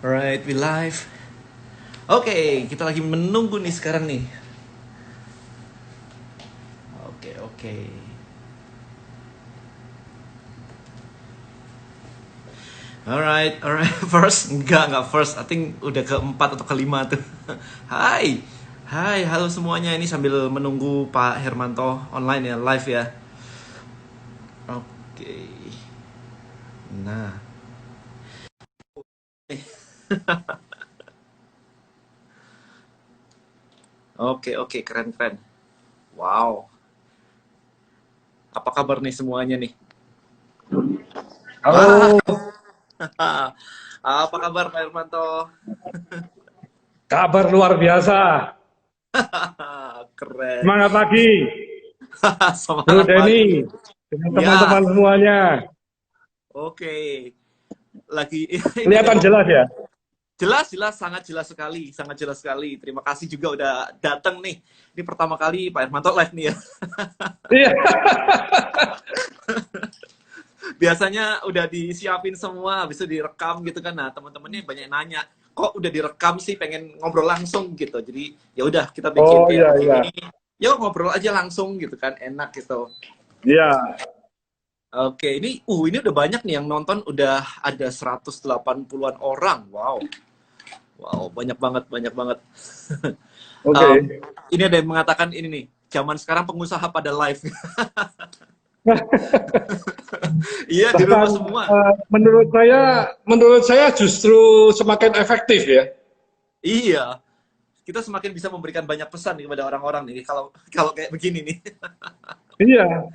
Alright, we live. Oke, kita lagi menunggu nih sekarang nih. Oke. Alright. First, enggak first. I think udah keempat atau kelima tuh. Hai. Hai, halo semuanya. Ini sambil menunggu Pak Hermanto online ya, live ya. Oke. Nah. Oke, keren. Wow. Apa kabar nih semuanya nih? Wah, Halo, apa kabar Pak Hermanto? kabar luar biasa. Keren. Semangat pagi, Bro Semangat pagi. Denny, dengan Ya, teman-teman semuanya. oke. Lagi ini Kelihatan emang jelas ya? jelas, sangat jelas sekali. Terima kasih juga udah datang nih. Ini pertama kali Pak Hermanto live nih ya. Iya. Biasanya udah disiapin semua, habis itu direkam gitu kan. Nah, teman-temannya banyak nanya, kok udah direkam sih, pengen ngobrol langsung gitu. Jadi ya udah kita bikin Oh kayak iya, iya. begini. Yuk ngobrol aja langsung gitu kan, enak gitu. Iya. Oke, ini udah banyak nih yang nonton, udah ada 180-an orang. Wow. Wow, banyak banget. Oke. Em, ini ada yang mengatakan ini nih, zaman sekarang pengusaha pada live. Iya, di Bahkan rumah semua. menurut saya justru semakin efektif ya. Iya, kita semakin bisa memberikan banyak pesan nih kepada orang-orang nih kalau kalau kayak begini nih. Iya.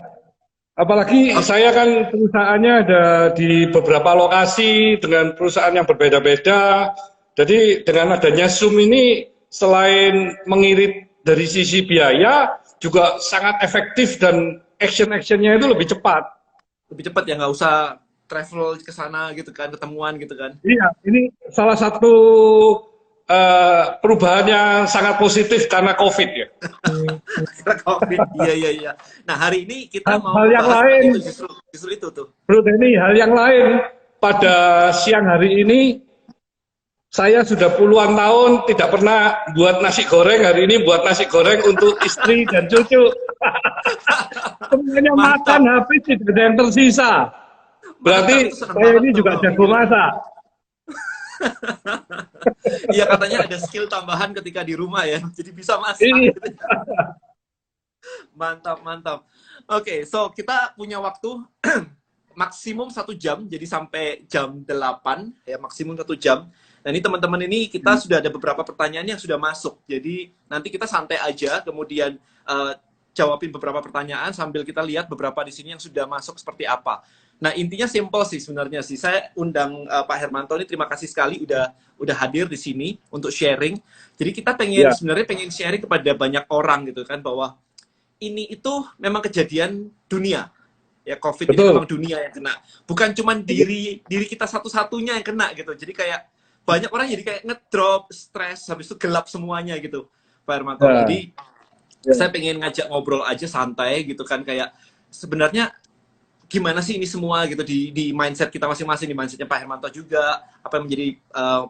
Apalagi saya kan perusahaannya ada di beberapa lokasi dengan perusahaan yang berbeda-beda. Jadi dengan adanya Zoom ini selain mengirit dari sisi biaya juga sangat efektif dan action-actionnya itu lebih cepat. Lebih cepat ya, nggak usah travel ke sana gitu kan, ketemuan gitu kan. Iya, ini salah satu perubahan yang sangat positif karena COVID ya. Karena COVID. Iya. Nah, hari ini kita Hal mau yang bahas tentang lain, itu, justru itu tuh. Bro Denny, hal yang lain pada siang hari ini saya sudah puluhan tahun tidak pernah buat nasi goreng, hari ini buat nasi goreng untuk istri dan cucu. Semuanya makan Mantap. habis, tidak ada yang tersisa. Mantap, Berarti itu seneng saya banget ini tuh juga kalau kayak jago gitu. masak. Iya, katanya ada skill tambahan ketika di rumah ya, jadi bisa masak Ini gitu. Mantap. Oke, so kita punya waktu maksimum 1 jam, jadi sampai jam 8 ya, maksimum 1 jam. Nah, ini teman-teman, ini kita sudah ada beberapa pertanyaan yang sudah masuk. Jadi nanti kita santai aja, kemudian jawabin beberapa pertanyaan sambil kita lihat beberapa di sini yang sudah masuk seperti apa. Nah, intinya simple sih sebenarnya sih. Saya undang Pak Hermanto ini, terima kasih sekali udah hadir di sini untuk sharing. Jadi kita ya sebenarnya pengen sharing kepada banyak orang gitu kan, bahwa ini itu memang kejadian dunia. Ya, COVID ini betul. memang dunia yang kena. Bukan cuma diri kita satu-satunya yang kena gitu. Jadi kayak banyak orang jadi kayak ngedrop, stres, habis itu gelap semuanya gitu, Pak Hermanto. Nah, Jadi ya. saya pengen ngajak ngobrol aja santai gitu kan, kayak sebenarnya gimana sih ini semua gitu di mindset kita masing-masing, di mindsetnya Pak Hermanto juga, apa yang menjadi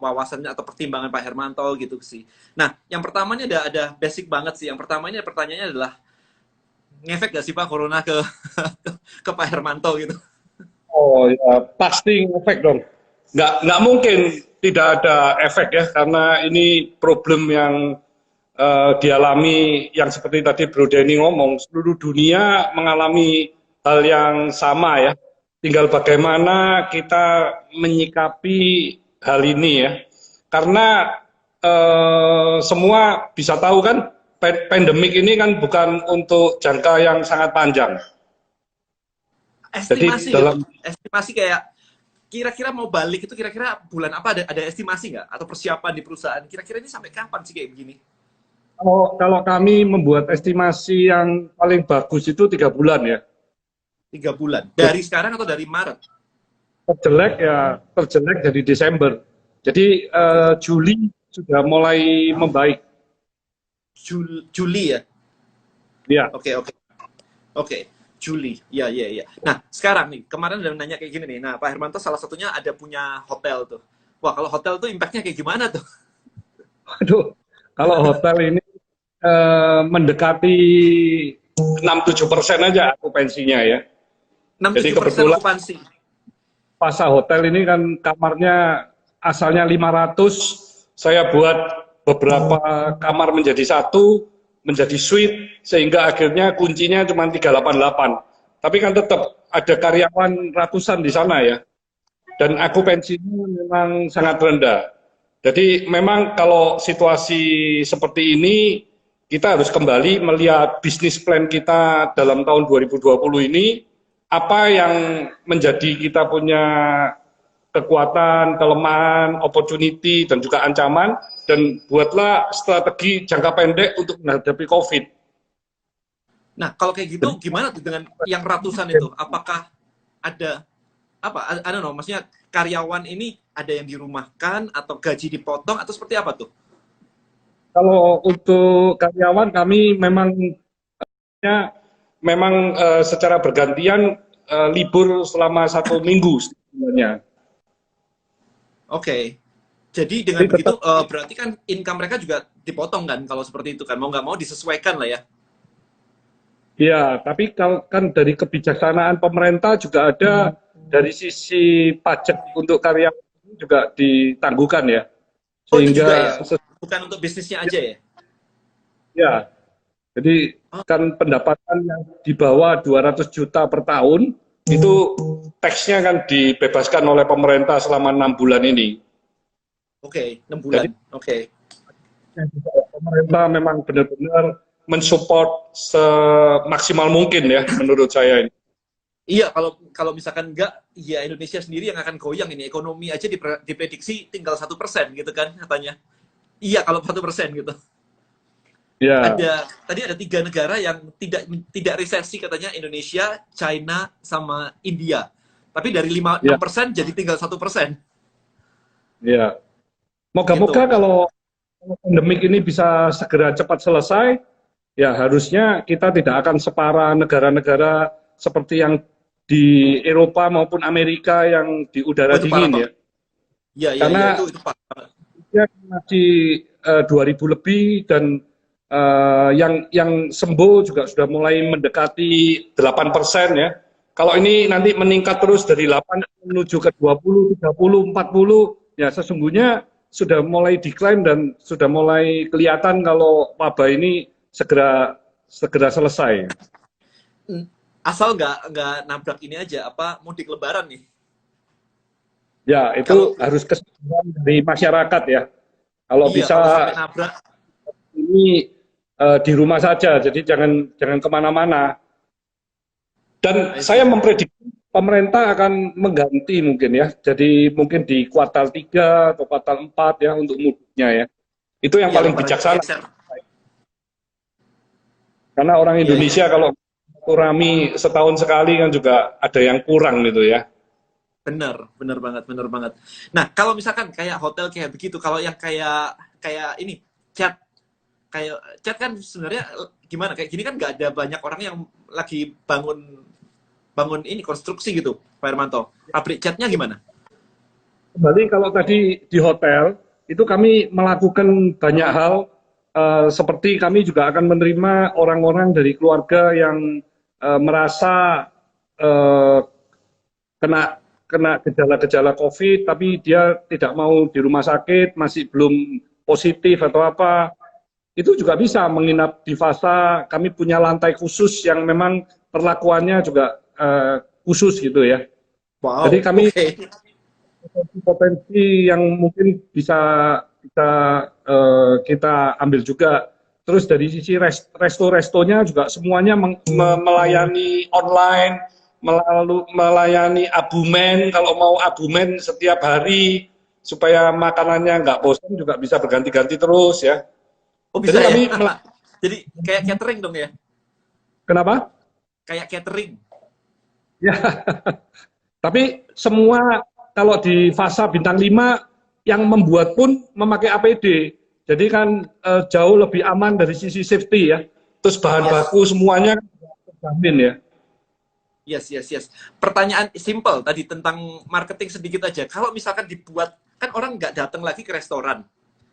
wawasannya atau pertimbangan Pak Hermanto gitu sih. Nah, yang pertamanya ada basic banget sih. Yang pertamanya pertanyaannya adalah, ngefek gak sih Pak Corona ke ke Pak Hermanto gitu? Oh ya, pasti efek dong. Nggak mungkin tidak ada efek ya, karena ini problem yang dialami yang seperti tadi Bro Denny ngomong, seluruh dunia mengalami hal yang sama ya. Tinggal bagaimana kita menyikapi hal ini ya. Karena semua bisa tahu kan, pandemik ini kan bukan untuk jangka yang sangat panjang. Jadi Estimasi gitu, dalam estimasi kayak kira-kira mau balik itu kira-kira bulan apa, ada estimasi nggak atau persiapan di perusahaan kira-kira ini sampai kapan sih kayak begini? kalau kami membuat estimasi yang paling bagus itu 3 bulan ya. 3 bulan Jadi dari sekarang atau dari Maret? terjelek ya terjelek jadi Desember. Jadi Juli sudah mulai membaik. Juli ya. Ya, Oke, oke oke Juli, ya. Nah, sekarang nih, kemarin udah nanya kayak gini nih. Nah, Pak Hermanto salah satunya ada punya hotel tuh. Wah, kalau hotel tuh impact-nya kayak gimana tuh? Aduh, kalau hotel ini mendekati 6-7% aja okupansinya ya. Enam Jadi tujuh persen kebetulan okupansi. Pasa hotel ini kan kamarnya asalnya 500, saya buat beberapa kamar menjadi satu, menjadi suite, sehingga akhirnya kuncinya cuma 388. Tapi kan tetap ada karyawan ratusan di sana ya, dan akupansinya memang sangat rendah. Jadi memang kalau situasi seperti ini, kita harus kembali melihat bisnis plan kita dalam tahun 2020 ini, apa yang menjadi kita punya kekuatan, kelemahan, opportunity, dan juga ancaman, dan buatlah strategi jangka pendek untuk menghadapi COVID. Nah, kalau kayak gitu gimana tuh dengan yang ratusan itu? Apakah ada apa? I don't know, maksudnya karyawan ini ada yang dirumahkan atau gaji dipotong atau seperti apa tuh? Kalau untuk karyawan kami memang secara bergantian libur selama 1 minggu sebenarnya. Oke. Jadi dengan Jadi begitu tetap berarti kan income mereka juga dipotong kan kalau seperti itu kan. Mau nggak mau disesuaikan lah ya. ya, tapi kalau kan dari kebijaksanaan pemerintah juga ada dari sisi pajak untuk karyawan juga ditangguhkan ya. Oh, itu juga ya. Sehingga Bukan untuk bisnisnya aja ya. ya, jadi Oh, kan pendapatan yang di bawah 200 juta per tahun itu teksnya kan dibebaskan oleh pemerintah selama 6 bulan ini. oke, 6 Jadi bulan. Oke. pemerintah memang benar-benar mensupport semaksimal mungkin ya menurut saya ini. Iya, kalau kalau misalkan enggak, ya Indonesia sendiri yang akan goyang ini. Ekonomi aja diprediksi tinggal 1% gitu kan katanya. Iya, kalau 1% gitu. Ya, Tadi ada 3 negara yang tidak resesi katanya, Indonesia, China, sama India. Tapi dari 6 ya, persen jadi tinggal 1%. ya. Moga-moga Gitu. kalau pandemik ini bisa segera cepat selesai, ya harusnya kita tidak akan separah negara-negara seperti yang di Eropa maupun Amerika yang di Oh, udara itu parah dingin ya. banget. Iya, iya, iya, Karena itu parah banget. dia masih 2.000 lebih dan yang sembuh juga sudah mulai mendekati 8% ya. Kalau ini nanti meningkat terus dari 8 menuju ke 20, 30, 40, ya sesungguhnya sudah mulai decline dan sudah mulai kelihatan kalau wabah ini segera segera selesai. Hmm, Asal nggak nabrak ini aja, apa mudik Lebaran nih. Ya, Kalau itu harus kesadaran dari masyarakat ya. Kalau iya, kalau sampai bisa nabrak, ini di rumah saja, jadi jangan jangan kemana-mana. Dan I saya see. memprediksi pemerintah akan mengganti mungkin ya. Jadi mungkin di kuartal 3 atau kuartal 4 ya untuk mudiknya ya. Itu yang Iya, paling Lebarannya bijaksana. kegeser. Karena orang Iya, iya, Indonesia kalau kurami setahun sekali kan juga ada yang kurang gitu ya. bener, bener banget, bener banget. Nah, kalau misalkan kayak hotel kayak begitu, kalau yang kayak kayak ini chat, kayak chat kan sebenarnya gimana? Kayak gini kan nggak ada banyak orang yang lagi bangun bangun ini konstruksi gitu, Pak Hermanto. Pabrik catnya gimana? Kembali kalau tadi di hotel, itu kami melakukan banyak hal, seperti kami juga akan menerima orang-orang dari keluarga yang merasa eh, kena kena gejala-gejala COVID, tapi dia tidak mau di rumah sakit, masih belum positif atau apa, itu juga bisa menginap di Fasa. Kami punya lantai khusus yang memang perlakuannya juga khusus gitu ya. Jadi Wow, kami oke. potensi yang mungkin bisa kita kita ambil juga. Terus dari sisi resto-restonya juga semuanya melayani online, melayani abumen. Kalau mau abumen setiap hari supaya makanannya nggak bosan juga bisa berganti-ganti terus ya. Oh Jadi bisa ya? kami Jadi kayak catering dong ya? kenapa? Kayak catering. Ya, tapi semua kalau di Fasa bintang 5 yang membuat pun memakai APD. Jadi kan jauh lebih aman dari sisi safety ya. Terus bahan Yes. baku semuanya terjamin ya. Yes, yes, yes. Pertanyaan simple tadi tentang marketing sedikit aja. Kalau misalkan dibuat, kan orang nggak datang lagi ke restoran.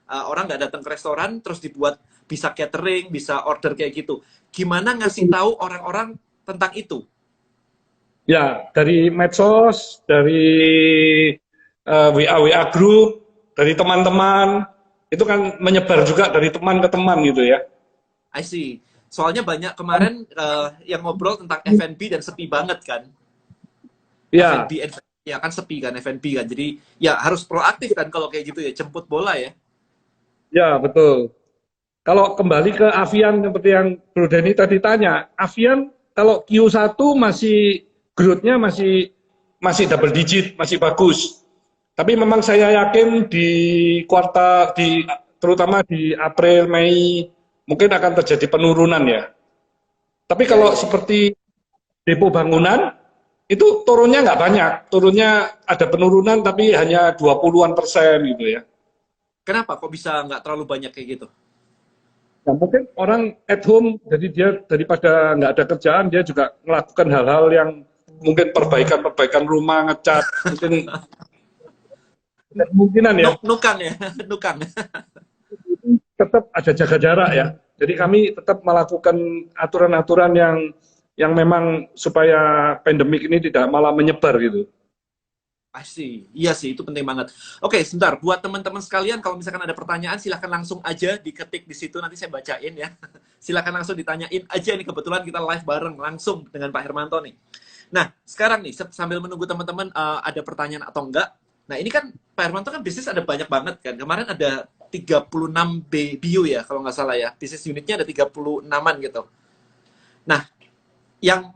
Orang nggak datang ke restoran, terus dibuat bisa catering, bisa order kayak gitu. Gimana ngasih tahu orang-orang tentang itu? Ya, dari medsos, dari WA group, dari teman-teman, itu kan menyebar juga dari teman ke teman gitu ya. I see. Soalnya banyak kemarin yang ngobrol tentang F&B dan sepi banget kan. Ya, F&B, ya kan sepi kan F&B kan. Jadi ya harus proaktif kan kalau kayak gitu ya, jemput bola ya. ya betul. Kalau kembali ke Avian seperti yang Bro Denny tadi tanya, Avian kalau Q1 masih growth-nya masih double digit, masih bagus. Tapi memang saya yakin di kuartal terutama di April Mei mungkin akan terjadi penurunan ya. Tapi Iya, kalau iya, iya. seperti depo bangunan itu turunnya nggak banyak, turunnya ada penurunan tapi hanya 20-an% gitu ya. Kenapa kok bisa nggak terlalu banyak kayak gitu? Nah, mungkin orang at home, jadi dia daripada nggak ada kerjaan, dia juga melakukan hal-hal yang mungkin perbaikan-perbaikan rumah, ngecat, mungkin kemungkinan ya, Nukang ya, nukang. tetap ada jaga jarak ya. Jadi kami tetap melakukan aturan-aturan yang memang supaya pandemik ini tidak malah menyebar gitu. Pasti, iya sih, itu penting banget. Oke, sebentar, buat teman-teman sekalian, kalau misalkan ada pertanyaan, silahkan langsung aja diketik di situ, nanti saya bacain ya. Silahkan langsung ditanyain aja nih, kebetulan kita live bareng langsung dengan Pak Hermanto nih. Nah, sekarang nih, sambil menunggu teman-teman ada pertanyaan atau enggak, nah ini kan Pak Hermanto kan bisnis ada banyak banget kan, kemarin ada 36 BU ya, kalau nggak salah ya, bisnis unitnya ada 36-an gitu. Nah, yang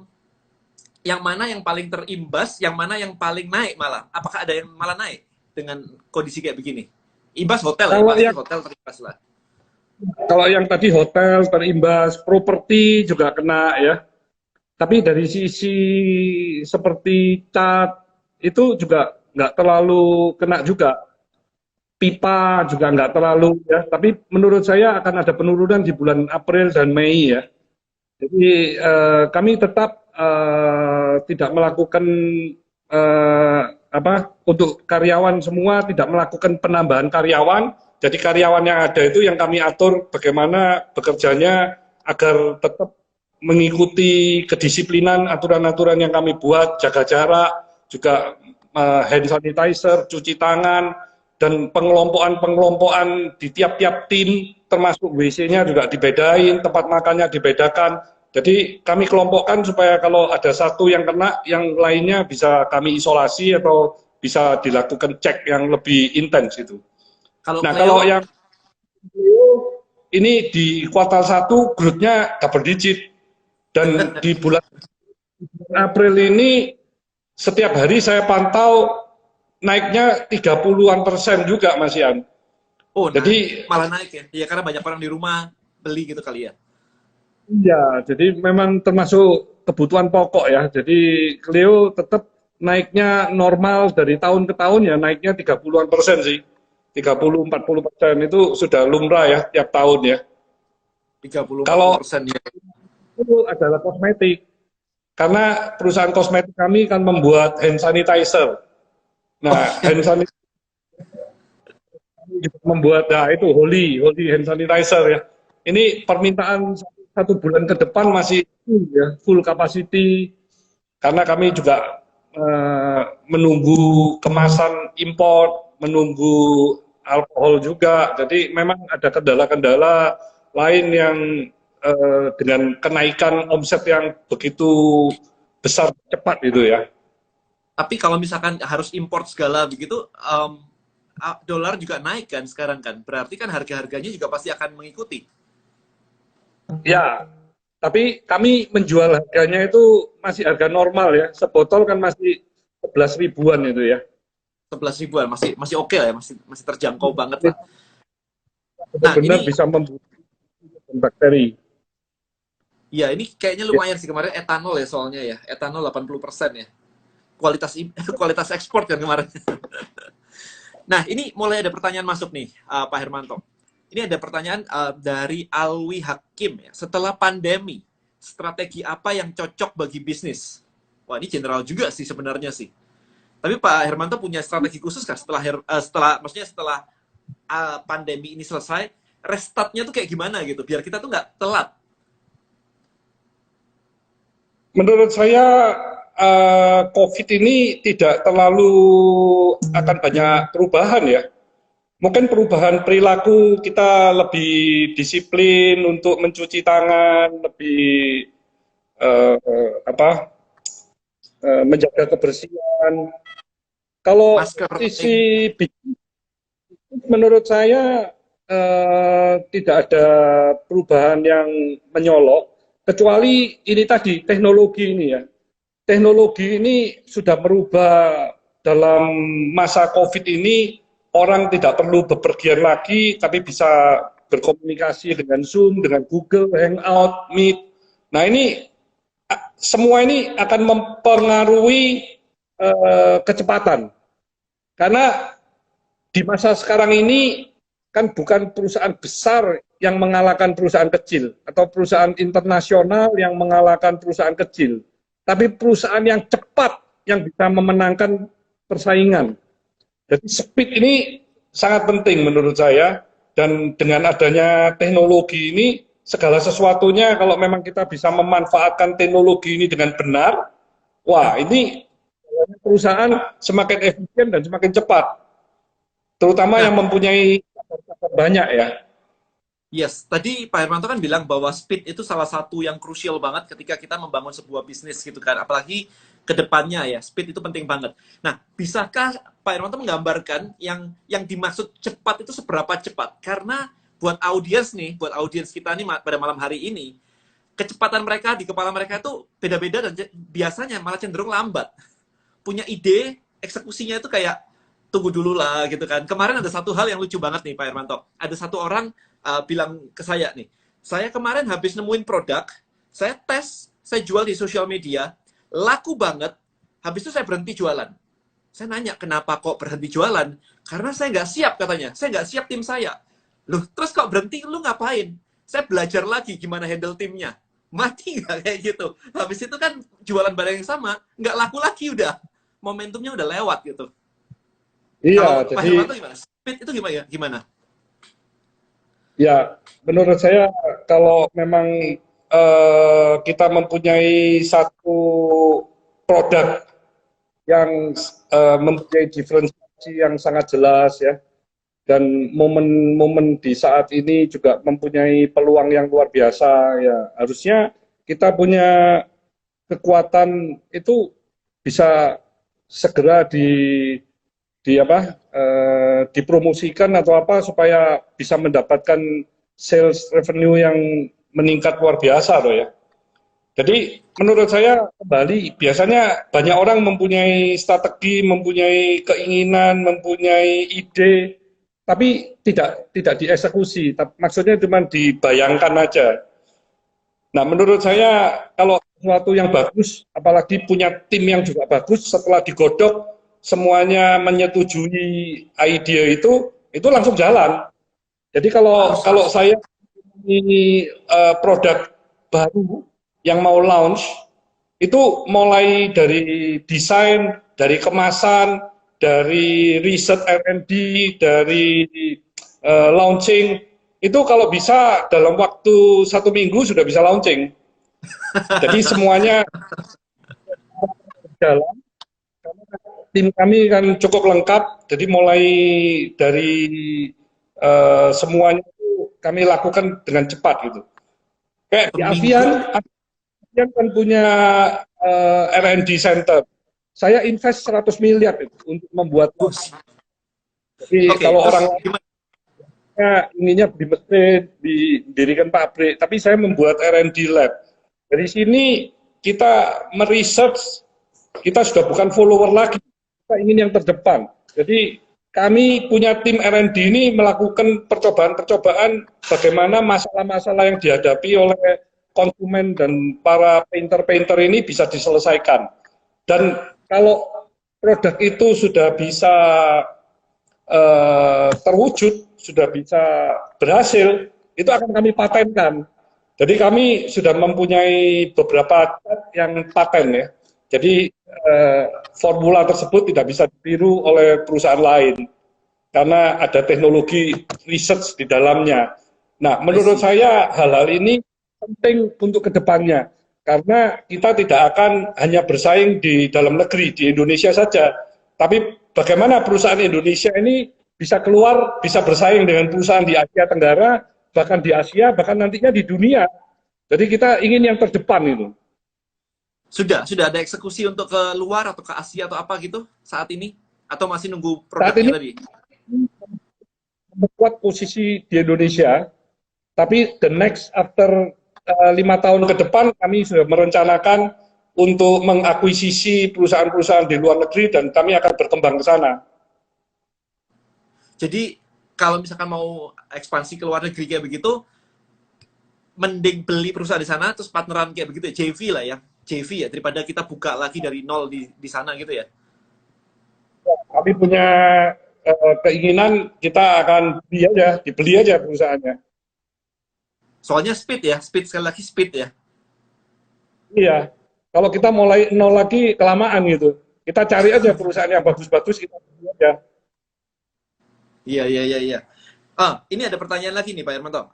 mana yang paling terimbas, yang mana yang paling naik malah? Apakah ada yang malah naik dengan kondisi kayak begini? Imbas hotel ya, Kalau pasti yang hotel terimbas lah. kalau yang tadi hotel terimbas, properti juga kena ya. Tapi dari sisi seperti cat itu juga nggak terlalu kena juga. Pipa juga nggak terlalu ya. Tapi menurut saya akan ada penurunan di bulan April dan Mei ya. Jadi kami tetap tidak melakukan apa untuk karyawan semua tidak melakukan penambahan karyawan. Jadi karyawan yang ada itu yang kami atur bagaimana bekerjanya agar tetap mengikuti kedisiplinan aturan-aturan yang kami buat, jaga jarak, juga hand sanitizer, cuci tangan, dan pengelompokan-pengelompokan di tiap-tiap tim, termasuk WC-nya juga dibedain, tempat makannya dibedakan. Jadi kami kelompokkan supaya kalau ada satu yang kena, yang lainnya bisa kami isolasi atau bisa dilakukan cek yang lebih intens itu. Kalau Nah kalau Cleo, yang ini di kuartal 1 growth-nya double digit dan di bulan April ini setiap hari saya pantau naiknya 30-an% juga Mas Ian. oh Jadi malah naik ya? Ya karena banyak orang di rumah beli gitu kali ya. iya, jadi memang termasuk kebutuhan pokok ya. Jadi Clio tetap naiknya normal dari tahun ke tahun ya naiknya 30-an% sih. 30-40% itu sudah lumrah ya tiap tahun ya. Tiga puluh empat puluh Kalau persen ya. itu adalah kosmetik, karena perusahaan kosmetik kami kan membuat hand sanitizer. Oh Nah, iya. hand sanitizer juga membuat, nah itu Holy hand sanitizer ya. Ini permintaan satu bulan ke depan masih full ya, full capacity. Karena kami juga menunggu kemasan import, menunggu alkohol juga. Jadi memang ada kendala-kendala lain yang dengan kenaikan omset yang begitu besar cepat itu ya. Tapi kalau misalkan harus import segala begitu, dolar juga naik kan sekarang kan. Berarti kan harga-harganya juga pasti akan mengikuti. Ya, tapi kami menjual harganya itu masih harga normal ya. Sebotol kan masih 11 ribuan itu ya. 11 ribuan masih masih oke lah ya, masih masih terjangkau banget Ini lah. Nah, benar-benar ini bisa membunuh bakteri. ya ini kayaknya Ya, lumayan sih kemarin etanol ya soalnya ya. Etanol 80% ya. Kualitas kualitas ekspor kan kemarin. Nah, ini mulai ada pertanyaan masuk nih, Pak Hermanto. Ini ada pertanyaan dari Alwi Hakim ya. Setelah pandemi, strategi apa yang cocok bagi bisnis? wah ini general juga sih sebenarnya sih. Tapi Pak Hermanto punya strategi khusus kah maksudnya setelah pandemi ini selesai, restartnya tuh kayak gimana gitu, biar kita tuh nggak telat. Menurut saya COVID ini tidak terlalu akan banyak perubahan ya. Mungkin perubahan perilaku kita lebih disiplin untuk mencuci tangan, lebih apa menjaga kebersihan. Kalau Masker penting. sisi bisnis, menurut saya tidak ada perubahan yang menyolok, kecuali ini tadi teknologi ini ya. Teknologi ini sudah merubah dalam masa COVID ini, orang tidak perlu bepergian lagi, tapi bisa berkomunikasi dengan Zoom, dengan Google, Hangout, Meet. Nah ini semua ini akan mempengaruhi kecepatan. Karena di masa sekarang ini kan bukan perusahaan besar yang mengalahkan perusahaan kecil atau perusahaan internasional yang mengalahkan perusahaan kecil, tapi perusahaan yang cepat yang bisa memenangkan persaingan. Jadi speed ini sangat penting menurut saya, dan dengan adanya teknologi ini segala sesuatunya kalau memang kita bisa memanfaatkan teknologi ini dengan benar, wah ini perusahaan semakin efisien dan semakin cepat, terutama Nah, yang mempunyai banyak ya. yes, tadi Pak Hermanto kan bilang bahwa speed itu salah satu yang krusial banget ketika kita membangun sebuah bisnis gitu kan. Apalagi ke depannya ya, speed itu penting banget. Nah, bisakah Pak Hermanto menggambarkan yang dimaksud cepat itu seberapa cepat? Karena buat audiens nih, buat audiens kita nih pada malam hari ini, kecepatan mereka di kepala mereka itu beda-beda dan biasanya malah cenderung lambat. Punya ide, eksekusinya itu kayak tunggu dulu lah gitu kan. Kemarin ada satu hal yang lucu banget nih Pak Hermanto. Ada satu orang bilang ke saya nih, saya kemarin habis nemuin produk, saya tes, saya jual di sosial media, laku banget, habis itu saya berhenti jualan. Saya nanya, kenapa kok berhenti jualan? Karena saya nggak siap katanya, saya nggak siap tim saya. Loh, terus kok berhenti, lu ngapain? Saya belajar lagi gimana handle timnya. Mati nggak kayak gitu. Habis itu kan jualan barang yang sama, nggak laku lagi udah. Momentumnya udah lewat gitu. Iya, Kalau Pak jadi Hermanto gimana? Speed itu gimana? ya menurut saya kalau memang kita mempunyai satu produk yang mempunyai diferensiasi yang sangat jelas ya, dan momen-momen di saat ini juga mempunyai peluang yang luar biasa ya, harusnya kita punya kekuatan itu bisa segera di apa dipromosikan atau apa supaya bisa mendapatkan sales revenue yang meningkat luar biasa loh ya. Jadi menurut saya kembali, biasanya banyak orang mempunyai strategi, mempunyai keinginan, mempunyai ide, tapi tidak dieksekusi. Maksudnya cuma dibayangkan aja. Nah, menurut saya kalau sesuatu yang bagus, apalagi punya tim yang juga bagus, setelah digodok semuanya menyetujui ide itu langsung jalan. Jadi kalau saya ini produk baru yang mau launch, itu mulai dari desain, dari kemasan, dari riset R&D, dari launching, itu kalau bisa dalam waktu 1 minggu sudah bisa launching. Jadi semuanya berjalan. Tim kami kan cukup lengkap, jadi mulai dari semuanya itu kami lakukan dengan cepat gitu. Kayak di Seminggu. Avian kan punya R&D center. Saya invest 100 miliar itu untuk membuat Oh, lab. Jadi oke, kalau terus orang gimana? inginnya di mesin, didirikan pabrik, tapi saya membuat R&D lab. Dari sini kita meresearch, kita sudah bukan follower lagi, kita ingin yang terdepan. Jadi kami punya tim R&D ini melakukan percobaan-percobaan bagaimana masalah-masalah yang dihadapi oleh konsumen dan para painter-painter ini bisa diselesaikan. Dan kalau produk itu sudah bisa terwujud, sudah bisa berhasil, itu akan kami patenkan. Jadi kami sudah mempunyai beberapa yang paten ya. Jadi formula tersebut tidak bisa ditiru oleh perusahaan lain karena ada teknologi research di dalamnya. Nah, I menurut see. saya hal-hal ini penting untuk kedepannya karena kita tidak akan hanya bersaing di dalam negeri di Indonesia saja, tapi bagaimana perusahaan Indonesia ini bisa keluar, bisa bersaing dengan perusahaan di Asia Tenggara, bahkan di Asia, bahkan nantinya di dunia. Jadi kita ingin yang terdepan itu. Sudah ada eksekusi untuk ke luar atau ke Asia atau apa gitu saat ini? Atau masih nunggu Saat produknya ini tadi? memperkuat posisi di Indonesia, tapi the next after 5 tahun ke depan kami sudah merencanakan untuk mengakuisisi perusahaan-perusahaan di luar negeri dan kami akan berkembang ke sana. Jadi kalau misalkan mau ekspansi ke luar negeri kayak begitu, mending beli perusahaan di sana terus partneran kayak begitu ya, JV lah ya. JV ya, daripada kita buka lagi dari nol di sana gitu ya. Kami punya keinginan kita akan dibeli aja perusahaannya. Soalnya speed ya, speed sekali lagi speed ya. Iya, kalau kita mulai nol lagi kelamaan gitu. Kita cari aja perusahaan yang bagus-bagus, kita beli aja. Iya, iya, iya, iya. Ini ada pertanyaan lagi nih Pak Hermanto.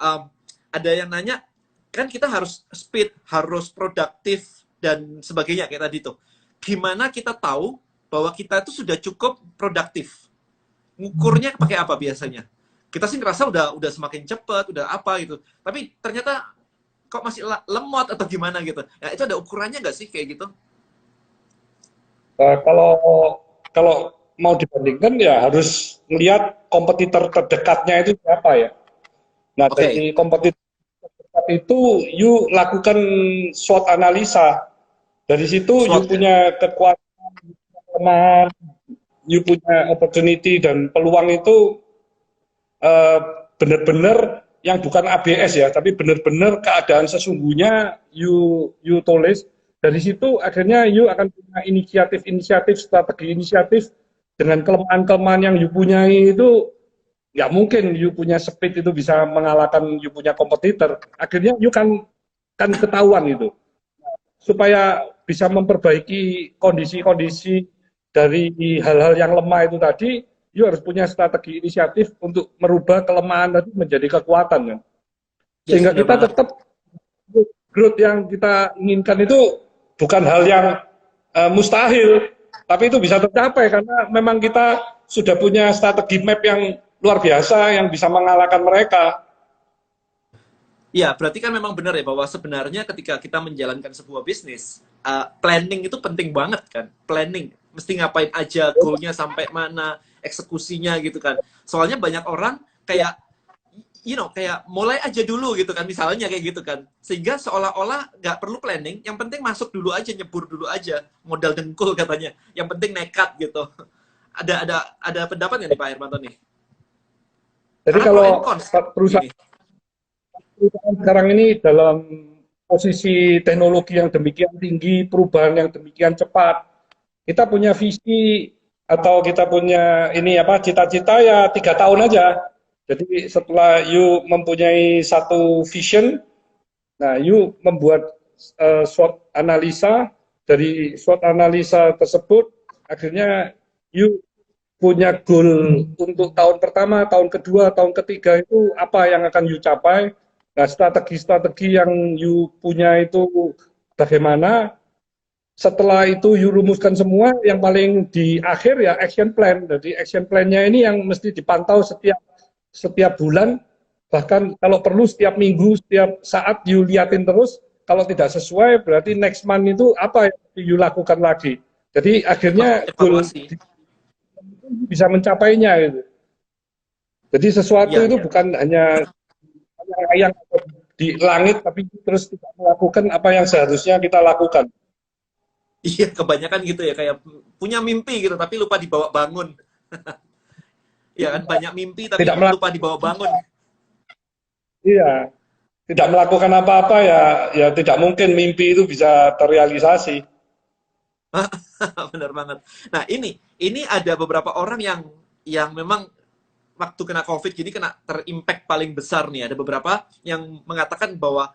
Ada yang nanya, kan kita harus speed, harus produktif, dan sebagainya kayak tadi tuh. Gimana kita tahu bahwa kita itu sudah cukup produktif? Ngukurnya pakai apa biasanya? Kita sih ngerasa udah semakin cepat, udah apa gitu. Tapi ternyata kok masih lemot atau gimana gitu. Ya, itu ada ukurannya nggak sih kayak gitu? Kalau kalau mau dibandingkan ya harus melihat kompetitor terdekatnya itu siapa ya. Nah, Oke, dari kompetitor terdekat itu you lakukan SWOT analisa. Dari situ you SWOT ya. punya kekuatan, kelemahan, you punya opportunity dan peluang itu eh, benar-benar yang bukan ABS ya, tapi benar-benar keadaan sesungguhnya you tulis. Dari situ akhirnya you akan punya inisiatif-inisiatif, strategi inisiatif dengan kelemahan-kelemahan yang you punyai itu nggak mungkin you punya speed itu bisa mengalahkan you punya kompetitor. Akhirnya you kan ketahuan itu supaya bisa memperbaiki kondisi-kondisi dari hal-hal yang lemah itu tadi, you harus punya strategi inisiatif untuk merubah kelemahan tadi menjadi kekuatan kan. Yes, Sehingga benar kita banget. tetap growth yang kita inginkan itu bukan hal yang mustahil, tapi itu bisa tercapai karena memang kita sudah punya strategi map yang luar biasa yang bisa mengalahkan mereka. Ya, berarti kan memang benar ya bahwa sebenarnya ketika kita menjalankan sebuah bisnis, planning itu penting banget kan. Planning, mesti ngapain aja, goalnya sampai mana, eksekusinya gitu kan. Soalnya banyak orang kayak, kayak mulai aja dulu gitu kan, misalnya kayak gitu kan. Sehingga seolah-olah nggak perlu planning, yang penting masuk dulu aja, nyebur dulu aja, modal dengkul katanya. Yang penting nekat gitu. Ada pendapat nggak nih Pak Hermanto nih? Jadi Karena pro and kalau cons perusahaan ini. sekarang ini dalam posisi teknologi yang demikian tinggi, perubahan yang demikian cepat, kita punya visi atau kita punya ini apa cita-cita ya 3 tahun aja. Jadi setelah you mempunyai satu vision, nah you membuat SWOT analisa, dari SWOT analisa tersebut akhirnya you punya goal untuk tahun pertama, tahun kedua, tahun ketiga itu apa yang akan you capai. Nah, strategi-strategi yang you punya itu bagaimana. Setelah itu you rumuskan semua, yang paling di akhir ya action plan. Jadi action plan-nya ini yang mesti dipantau setiap setiap bulan, bahkan kalau perlu setiap minggu, setiap saat you liatin terus. Kalau tidak sesuai berarti next month itu apa yang you lakukan lagi. Jadi akhirnya goal Evaluasi. bisa mencapainya gitu. Jadi sesuatu Iya, itu iya. bukan hanya yang di langit tapi terus tidak melakukan apa yang seharusnya kita lakukan. Iya, kebanyakan gitu ya, kayak punya mimpi gitu, tapi lupa dibawa bangun. Iya kan, banyak mimpi tapi Tidak lupa melakukan, dibawa bangun. iya, tidak melakukan apa-apa ya, ya tidak mungkin mimpi itu bisa terrealisasi. Benar banget. Nah, ini ada beberapa orang yang memang waktu kena COVID gini kena terimpact paling besar nih. Ada beberapa yang mengatakan bahwa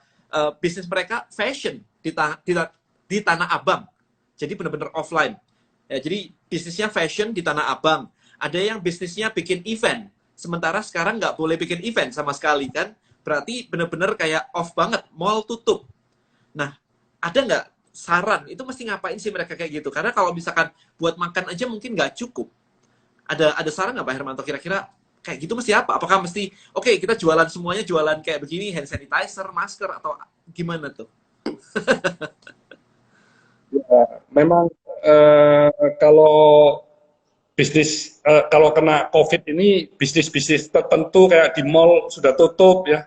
bisnis mereka fashion di Tanah Abang. jadi benar-benar offline. Ya, jadi bisnisnya fashion di Tanah Abang. Ada yang bisnisnya bikin event. Sementara sekarang nggak boleh bikin event sama sekali kan. Berarti benar-benar kayak off banget, mall tutup. Nah, ada nggak saran? Itu mesti ngapain sih mereka kayak gitu? Karena kalau misalkan buat makan aja mungkin nggak cukup. Ada saran nggak Pak Hermanto kira-kira kayak gitu mesti apa? Apakah mesti oke, kita jualan semuanya jualan kayak begini, hand sanitizer, masker, atau gimana tuh? Memang kalau bisnis kalau kena COVID ini bisnis-bisnis tertentu kayak di mall sudah tutup ya.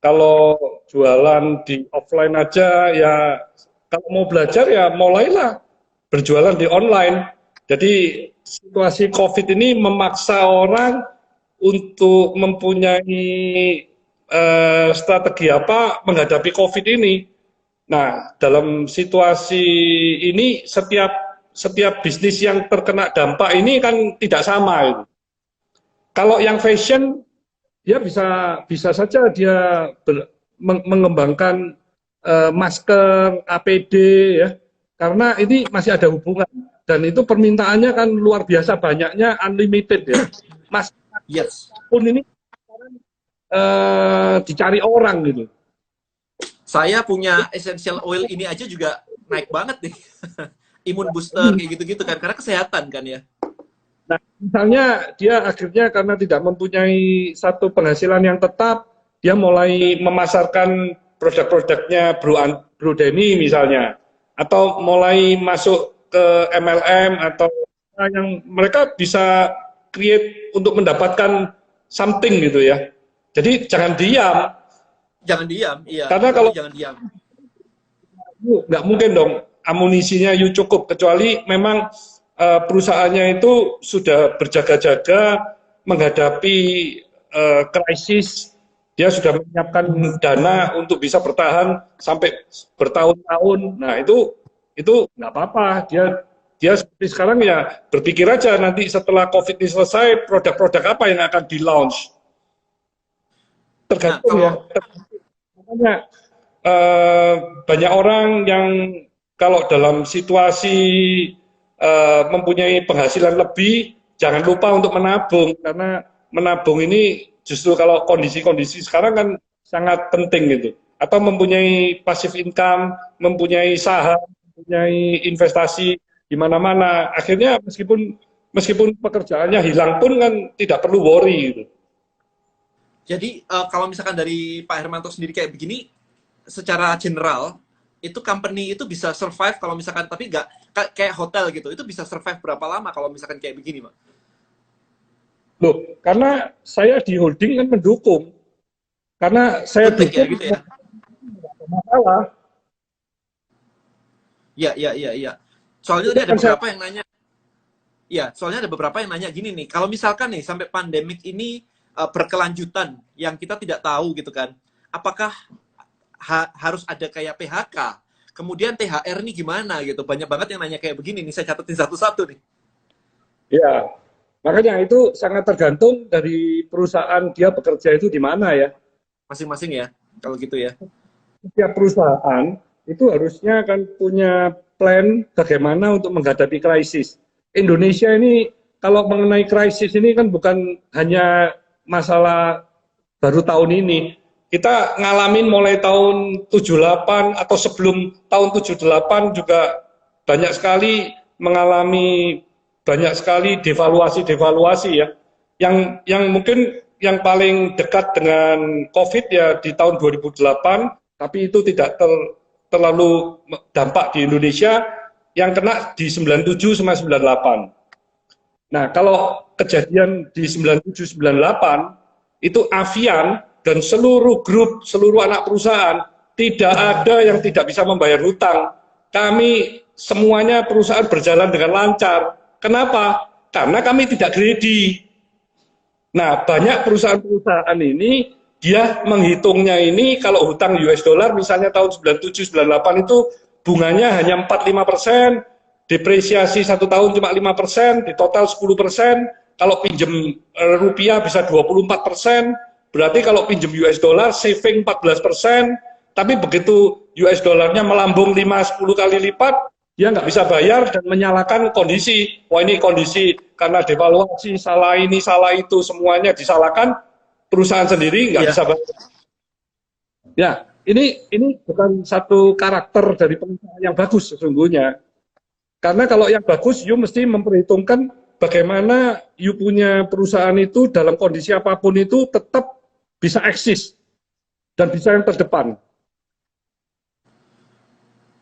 Kalau jualan di offline aja ya, kalau mau belajar ya mulailah berjualan di online. Jadi situasi COVID ini memaksa orang untuk mempunyai strategi apa menghadapi COVID ini. Nah, dalam situasi ini setiap bisnis yang terkena dampak ini kan tidak sama. Kalau yang fashion, dia bisa saja dia mengembangkan masker, APD, ya, karena ini masih ada hubungan dan itu permintaannya kan luar biasa banyaknya, unlimited ya. Masker pun ini dicari orang gitu. Saya punya essential oil ini aja juga naik banget nih. Imun booster kayak gitu-gitu kan, karena kesehatan kan ya. Nah, misalnya dia akhirnya karena tidak mempunyai satu penghasilan yang tetap, dia mulai memasarkan produk-produknya Bro Denny misalnya, atau mulai masuk ke MLM atau yang mereka bisa create untuk mendapatkan something gitu ya. Jadi jangan diam. Jangan diam, iya. Karena kalau jangan diam, nggak mungkin dong amunisinya cukup, kecuali memang perusahaannya itu sudah berjaga-jaga menghadapi krisis. Dia sudah menyiapkan dana untuk bisa bertahan sampai bertahun-tahun. Nah itu nggak apa-apa. Dia seperti sekarang ya berpikir aja nanti setelah COVID ini selesai produk-produk apa yang akan di launch. Tergantung ya. Makanya banyak orang yang kalau dalam situasi mempunyai penghasilan lebih, jangan lupa untuk menabung, karena menabung ini justru kalau kondisi-kondisi sekarang kan sangat penting gitu. Atau mempunyai passive income, mempunyai saham, mempunyai investasi di mana-mana. Akhirnya meskipun pekerjaannya hilang pun kan tidak perlu worry gitu. Jadi kalau misalkan dari Pak Hermanto sendiri kayak begini, secara general itu company itu bisa survive kalau misalkan, tapi nggak kayak hotel gitu, itu bisa survive berapa lama kalau misalkan kayak begini, Pak? Loh, karena saya di holding kan mendukung, karena saya dukung ya, gitu ya. Masalah. Iya. Soalnya tadi ada beberapa yang nanya. Iya, soalnya ada beberapa yang nanya gini nih, kalau misalkan nih sampai pandemik ini berkelanjutan yang kita tidak tahu gitu kan, apakah harus ada kayak PHK, kemudian THR nih gimana gitu, banyak banget yang nanya kayak begini nih, saya catetin satu-satu nih. Ya, makanya itu sangat tergantung dari perusahaan dia bekerja itu di mana ya. Masing-masing ya, kalau gitu ya. Setiap perusahaan itu harusnya kan punya plan bagaimana untuk menghadapi krisis. Indonesia ini kalau mengenai krisis ini kan bukan hanya masalah baru tahun ini. Kita ngalamin mulai tahun 78 atau sebelum tahun 78 juga banyak sekali mengalami banyak sekali devaluasi ya. Yang mungkin yang paling dekat dengan COVID ya di tahun 2008, tapi itu tidak terlalu dampak di Indonesia, yang kena di 97 sama 98. Nah, kalau kejadian di 97 98 itu Avian dan seluruh grup, seluruh anak perusahaan tidak ada yang tidak bisa membayar hutang. Kami semuanya perusahaan berjalan dengan lancar. Kenapa? Karena kami tidak greedy. Nah, banyak perusahaan-perusahaan ini dia menghitungnya ini kalau hutang US dollar misalnya tahun 97 98 itu bunganya hanya 45%, depresiasi 1 tahun cuma 5%, di total 10%. Kalau pinjam rupiah bisa 24%, berarti kalau pinjam US dollar saving 14%, tapi begitu US dollarnya melambung 5-10 kali lipat, dia nggak bisa bayar dan menyalahkan kondisi. Wah ini kondisi karena devaluasi, salah ini, salah itu, semuanya disalahkan, perusahaan sendiri nggak Iya. bisa bayar. Ya, ini bukan satu karakter dari pengusaha yang bagus sesungguhnya. Karena kalau yang bagus, you mesti memperhitungkan bagaimana you punya perusahaan itu dalam kondisi apapun itu tetap bisa eksis dan bisa yang terdepan.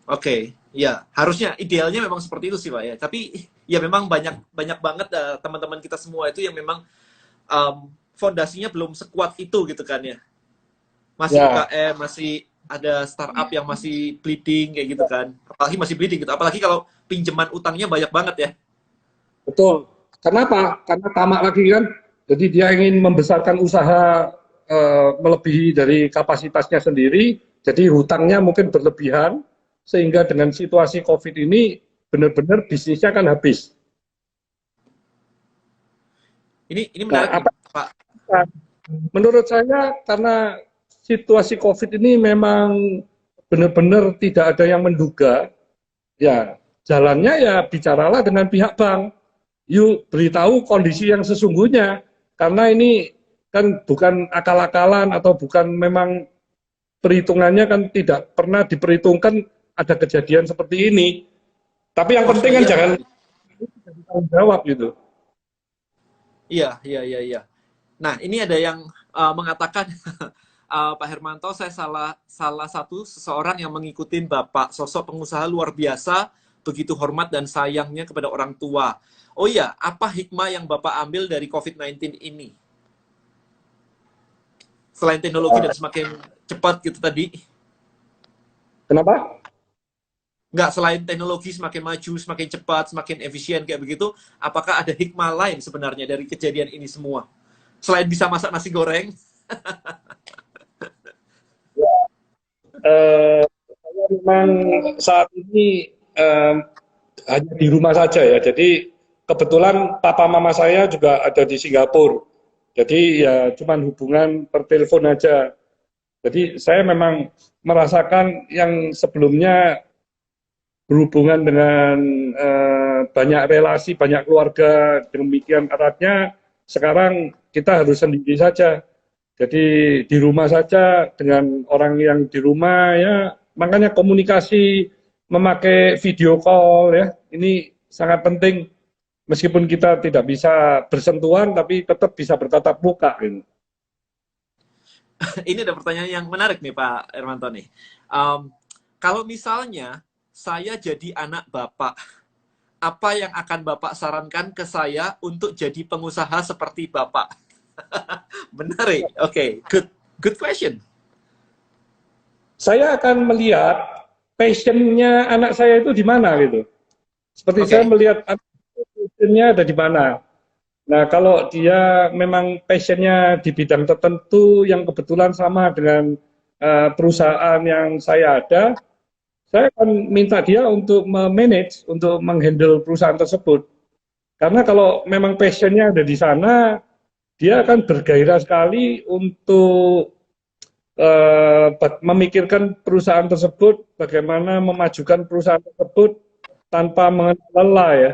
Oke, ya harusnya idealnya memang seperti itu sih Pak ya. Tapi ya memang banyak banyak banget teman-teman kita semua itu yang memang fondasinya belum sekuat itu gitu kan ya. Masih Ya, UKM, masih ada startup yang masih bleeding kayak gitu kan. Apalagi masih bleeding gitu. Apalagi kalau pinjaman utangnya banyak banget ya. betul. Kenapa? Karena tamak lagi kan. Jadi dia ingin membesarkan usaha melebihi dari kapasitasnya sendiri. Jadi hutangnya mungkin berlebihan. Sehingga dengan situasi COVID ini benar-benar bisnisnya kan habis. Ini Nah, menarik nih, apa Pak. menurut saya karena situasi COVID ini memang benar-benar tidak ada yang menduga, ya jalannya ya bicaralah dengan pihak bank. Yuk beritahu kondisi yang sesungguhnya. Karena ini kan bukan akal-akalan atau bukan memang perhitungannya kan tidak pernah diperhitungkan ada kejadian seperti ini. Tapi yang Harusnya penting kan iya jangan Pak. tanggung jawab gitu. Iya, iya, iya, iya. Nah, ini ada yang mengatakan Pak Hermanto, saya salah satu seseorang yang mengikuti Bapak, sosok pengusaha luar biasa, begitu hormat dan sayangnya kepada orang tua. Oh iya, apa hikmah yang Bapak ambil dari COVID-19 ini? Selain teknologi dan semakin cepat gitu tadi, Kenapa? nggak selain teknologi semakin maju, semakin cepat, semakin efisien kayak begitu, apakah ada hikmah lain sebenarnya dari kejadian ini semua? Selain bisa masak nasi goreng, Saya memang saat ini hanya di rumah saja ya. Jadi kebetulan papa mama saya juga ada di Singapura. Jadi ya cuman hubungan per telepon aja. Jadi saya memang merasakan yang sebelumnya berhubungan dengan banyak relasi, banyak keluarga demikian eratnya, sekarang kita harus sendiri saja. Jadi di rumah saja dengan orang yang di rumah ya, makanya komunikasi memakai video call ya, ini sangat penting. Meskipun kita tidak bisa bersentuhan, tapi tetap bisa bertatap muka. Gitu. ini ada pertanyaan yang menarik nih Pak Hermanto nih. Kalau misalnya saya jadi anak Bapak, apa yang akan Bapak sarankan ke saya untuk jadi pengusaha seperti Bapak? Menarik. Oke, okay. Good question. Saya akan melihat passionnya anak saya itu di mana gitu. Seperti Oke. saya Okay. melihat passionnya ada di mana. Nah, kalau dia memang passionnya di bidang tertentu yang kebetulan sama dengan perusahaan yang saya ada, saya akan minta dia untuk memanage, untuk menghandle perusahaan tersebut. Karena kalau memang passionnya ada di sana, dia akan bergairah sekali untuk memikirkan perusahaan tersebut, bagaimana memajukan perusahaan tersebut tanpa mengenal lelah ya.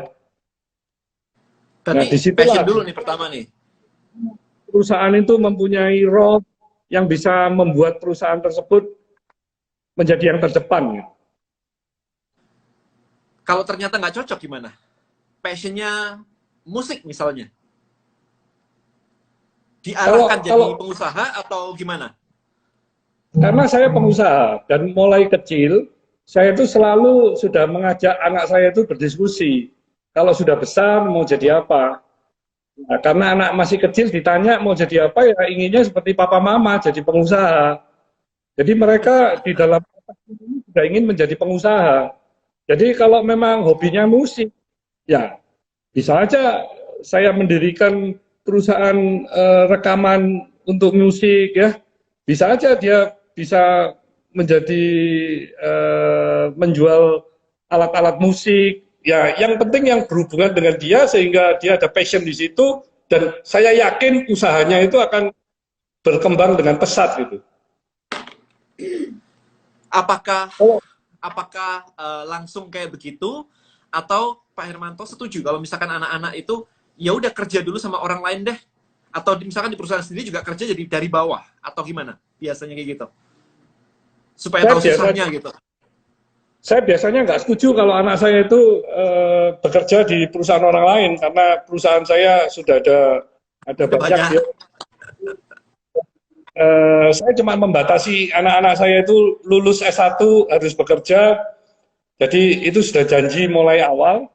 Nah, Berarti passion disitulah dulu nih pertama nih. perusahaan itu mempunyai role yang bisa membuat perusahaan tersebut menjadi yang terdepan. Kalau ternyata nggak cocok gimana? Passionnya musik misalnya. Diarahkan jadi pengusaha atau gimana? Karena saya pengusaha dan mulai kecil, saya itu selalu sudah mengajak anak saya itu berdiskusi. Kalau sudah besar mau jadi apa? Nah, karena anak masih kecil ditanya mau jadi apa ya inginnya seperti papa mama jadi pengusaha. Jadi mereka di dalam ini sudah ingin menjadi pengusaha. Jadi kalau memang hobinya musik, ya bisa aja saya mendirikan perusahaan rekaman untuk musik ya. Bisa aja dia bisa menjadi menjual alat-alat musik. Ya, yang penting yang berhubungan dengan dia sehingga dia ada passion di situ dan saya yakin usahanya itu akan berkembang dengan pesat gitu. Apakah Oh. apakah langsung kayak begitu atau Pak Hermanto setuju kalau misalkan anak-anak itu ya udah kerja dulu sama orang lain deh, atau misalkan di perusahaan sendiri juga kerja jadi dari bawah, atau gimana biasanya kayak gitu supaya tahu susahnya gitu? Saya biasanya nggak setuju kalau anak saya itu bekerja di perusahaan orang lain, karena perusahaan saya sudah ada Udah banyak banyak. ya. Saya cuma membatasi anak-anak saya itu lulus S1 harus bekerja, jadi itu sudah janji mulai awal.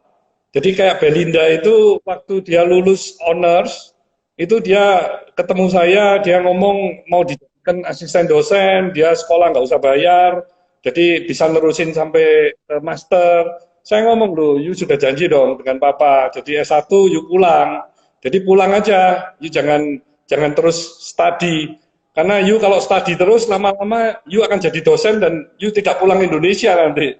Jadi kayak Belinda itu waktu dia lulus honors, itu dia ketemu saya, dia ngomong mau dijadikan asisten dosen, dia sekolah nggak usah bayar, jadi bisa nerusin sampai master. Saya ngomong, loh, you sudah janji dong dengan papa, jadi S1 you pulang. Jadi pulang aja, you jangan terus study. Karena you kalau study terus, lama-lama you akan jadi dosen dan you tidak pulang Indonesia nanti.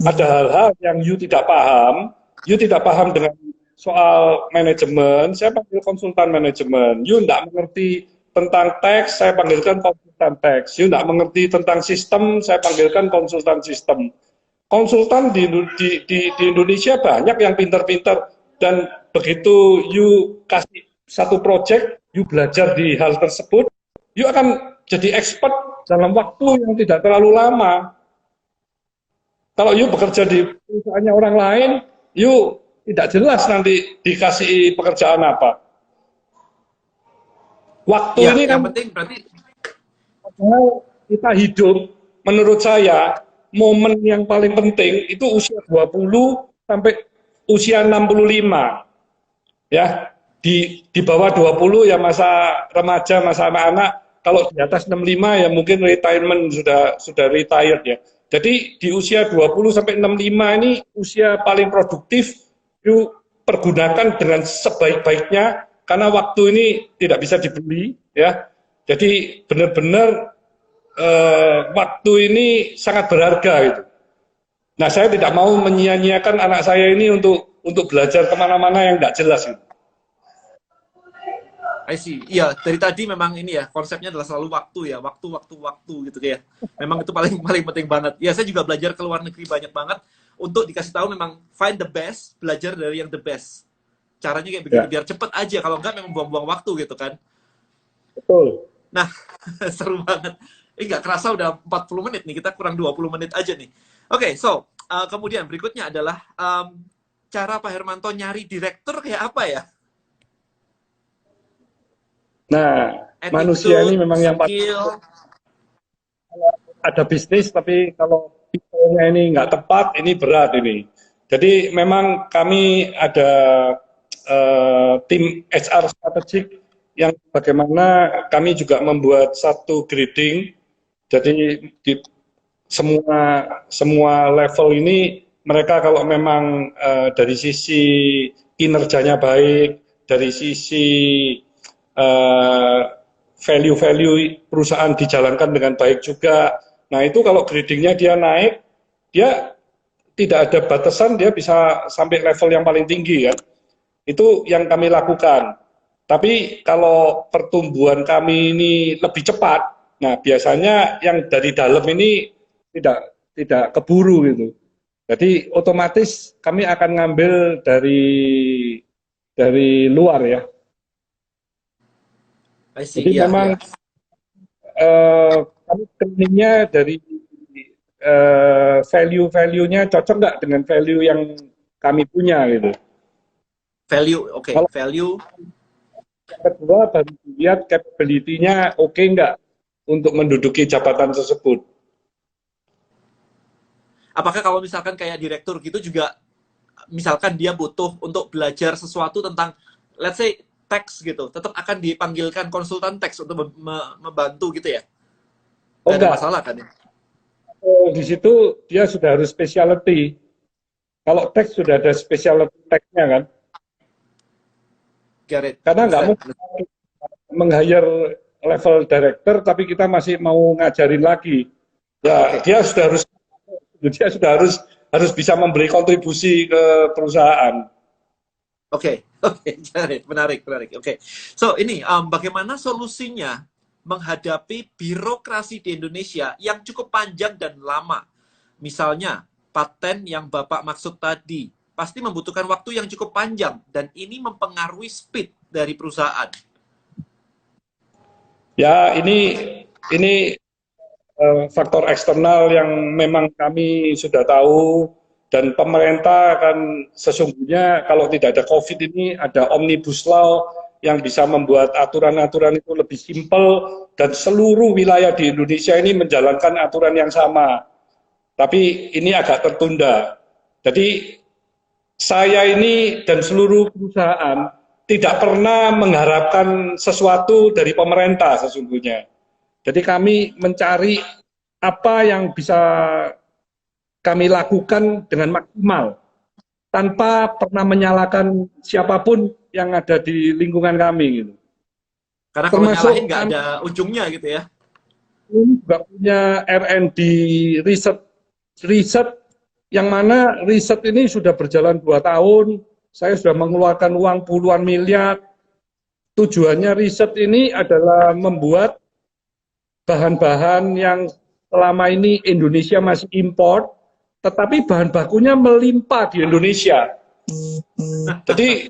Ada hal-hal yang you tidak paham dengan soal manajemen, saya panggil konsultan manajemen. You tidak mengerti tentang teks, saya panggilkan konsultan teks. You tidak mengerti tentang sistem, saya panggilkan konsultan sistem. Konsultan di Indonesia banyak yang pintar-pintar, dan begitu you kasih satu project, you belajar di hal tersebut, you akan jadi expert dalam waktu yang tidak terlalu lama. Kalau you bekerja di perusahaannya orang lain, you tidak jelas nanti dikasih pekerjaan apa. Waktu Ya, ini yang kan penting berarti kita hidup, menurut saya, momen yang paling penting itu usia 20 sampai usia 65. Ya, di bawah 20 ya masa remaja, masa anak-anak. Kalau di atas 65 ya mungkin retirement, sudah retired ya. Jadi di usia 20 sampai 65 ini usia paling produktif, yuk pergunakan dengan sebaik-baiknya, karena waktu ini tidak bisa dibeli ya. Jadi benar-benar waktu ini sangat berharga gitu. Nah, saya tidak mau menyia-nyiakan anak saya ini untuk belajar kemana-mana yang tidak jelas gitu. I see. Iya, dari tadi memang ini ya, konsepnya adalah selalu waktu ya, waktu gitu ya. Memang itu paling paling penting banget. Ya, saya juga belajar ke luar negeri banyak banget untuk dikasih tahu memang find the best, belajar dari yang the best. Caranya kayak begitu, Ya, biar cepet aja. Kalau enggak memang buang-buang waktu gitu kan. betul. Nah, seru banget. Nggak kerasa udah 40 menit nih, kita kurang 20 menit aja nih. Oke, so, kemudian berikutnya adalah cara Pak Hermanto nyari direktur kayak apa ya? Nah, manusia ini Attitude, memang yang skill. ada bisnis, tapi kalau people-nya ini nggak tepat, ini berat ini. Jadi memang kami ada tim HR strategik yang bagaimana kami juga membuat satu grading. Jadi di semua level ini mereka kalau memang dari sisi kinerjanya baik, dari sisi value-value perusahaan dijalankan dengan baik juga. Nah, itu kalau gradingnya dia naik, dia tidak ada batasan, dia bisa sampai level yang paling tinggi kan. Itu yang kami lakukan. Tapi kalau pertumbuhan kami ini lebih cepat, nah biasanya yang dari dalam ini tidak keburu gitu. Jadi otomatis kami akan ngambil dari luar ya. I see, Jadi iya, memang iya. kami trainingnya dari value-value-nya cocok nggak dengan value yang kami punya gitu. Value, oke, Kalau value. yang kedua baru lihat capability-nya oke nggak untuk menduduki jabatan tersebut. Apakah kalau misalkan kayak direktur gitu juga, misalkan dia butuh untuk belajar sesuatu tentang, let's say, teks gitu, tetap akan dipanggilkan konsultan teks untuk membantu gitu ya? Oh Nggak ada enggak, masalah kan ya? di situ dia sudah harus specialty. Kalau teks sudah ada specialty teksnya kan, Get it, karena nggak understand. mungkin meng-hire level director tapi kita masih mau ngajarin lagi. Ya, Oke, dia sudah harus bisa memberi kontribusi ke perusahaan. oke, oke, get it. Menarik, menarik. Oke, so ini bagaimana solusinya menghadapi birokrasi di Indonesia yang cukup panjang dan lama. Misalnya, paten yang Bapak maksud tadi, pasti membutuhkan waktu yang cukup panjang, dan ini mempengaruhi speed dari perusahaan. Ya, ini faktor eksternal yang memang kami sudah tahu, dan pemerintah kan sesungguhnya kalau tidak ada COVID ini ada Omnibus Law yang bisa membuat aturan-aturan itu lebih simpel dan seluruh wilayah di Indonesia ini menjalankan aturan yang sama. Tapi ini agak tertunda. Jadi saya ini dan seluruh perusahaan tidak pernah mengharapkan sesuatu dari pemerintah sesungguhnya. Jadi kami mencari apa yang bisa kami lakukan dengan maksimal tanpa pernah menyalahkan siapapun yang ada di lingkungan kami gitu. Karena kalau nyalahin nggak ada ujungnya gitu ya. Ini juga punya R&D riset yang mana riset ini sudah berjalan 2 tahun. Saya sudah mengeluarkan uang puluhan miliar. Tujuannya riset ini adalah membuat bahan-bahan yang selama ini Indonesia masih impor, tetapi bahan bakunya melimpah di Indonesia. Jadi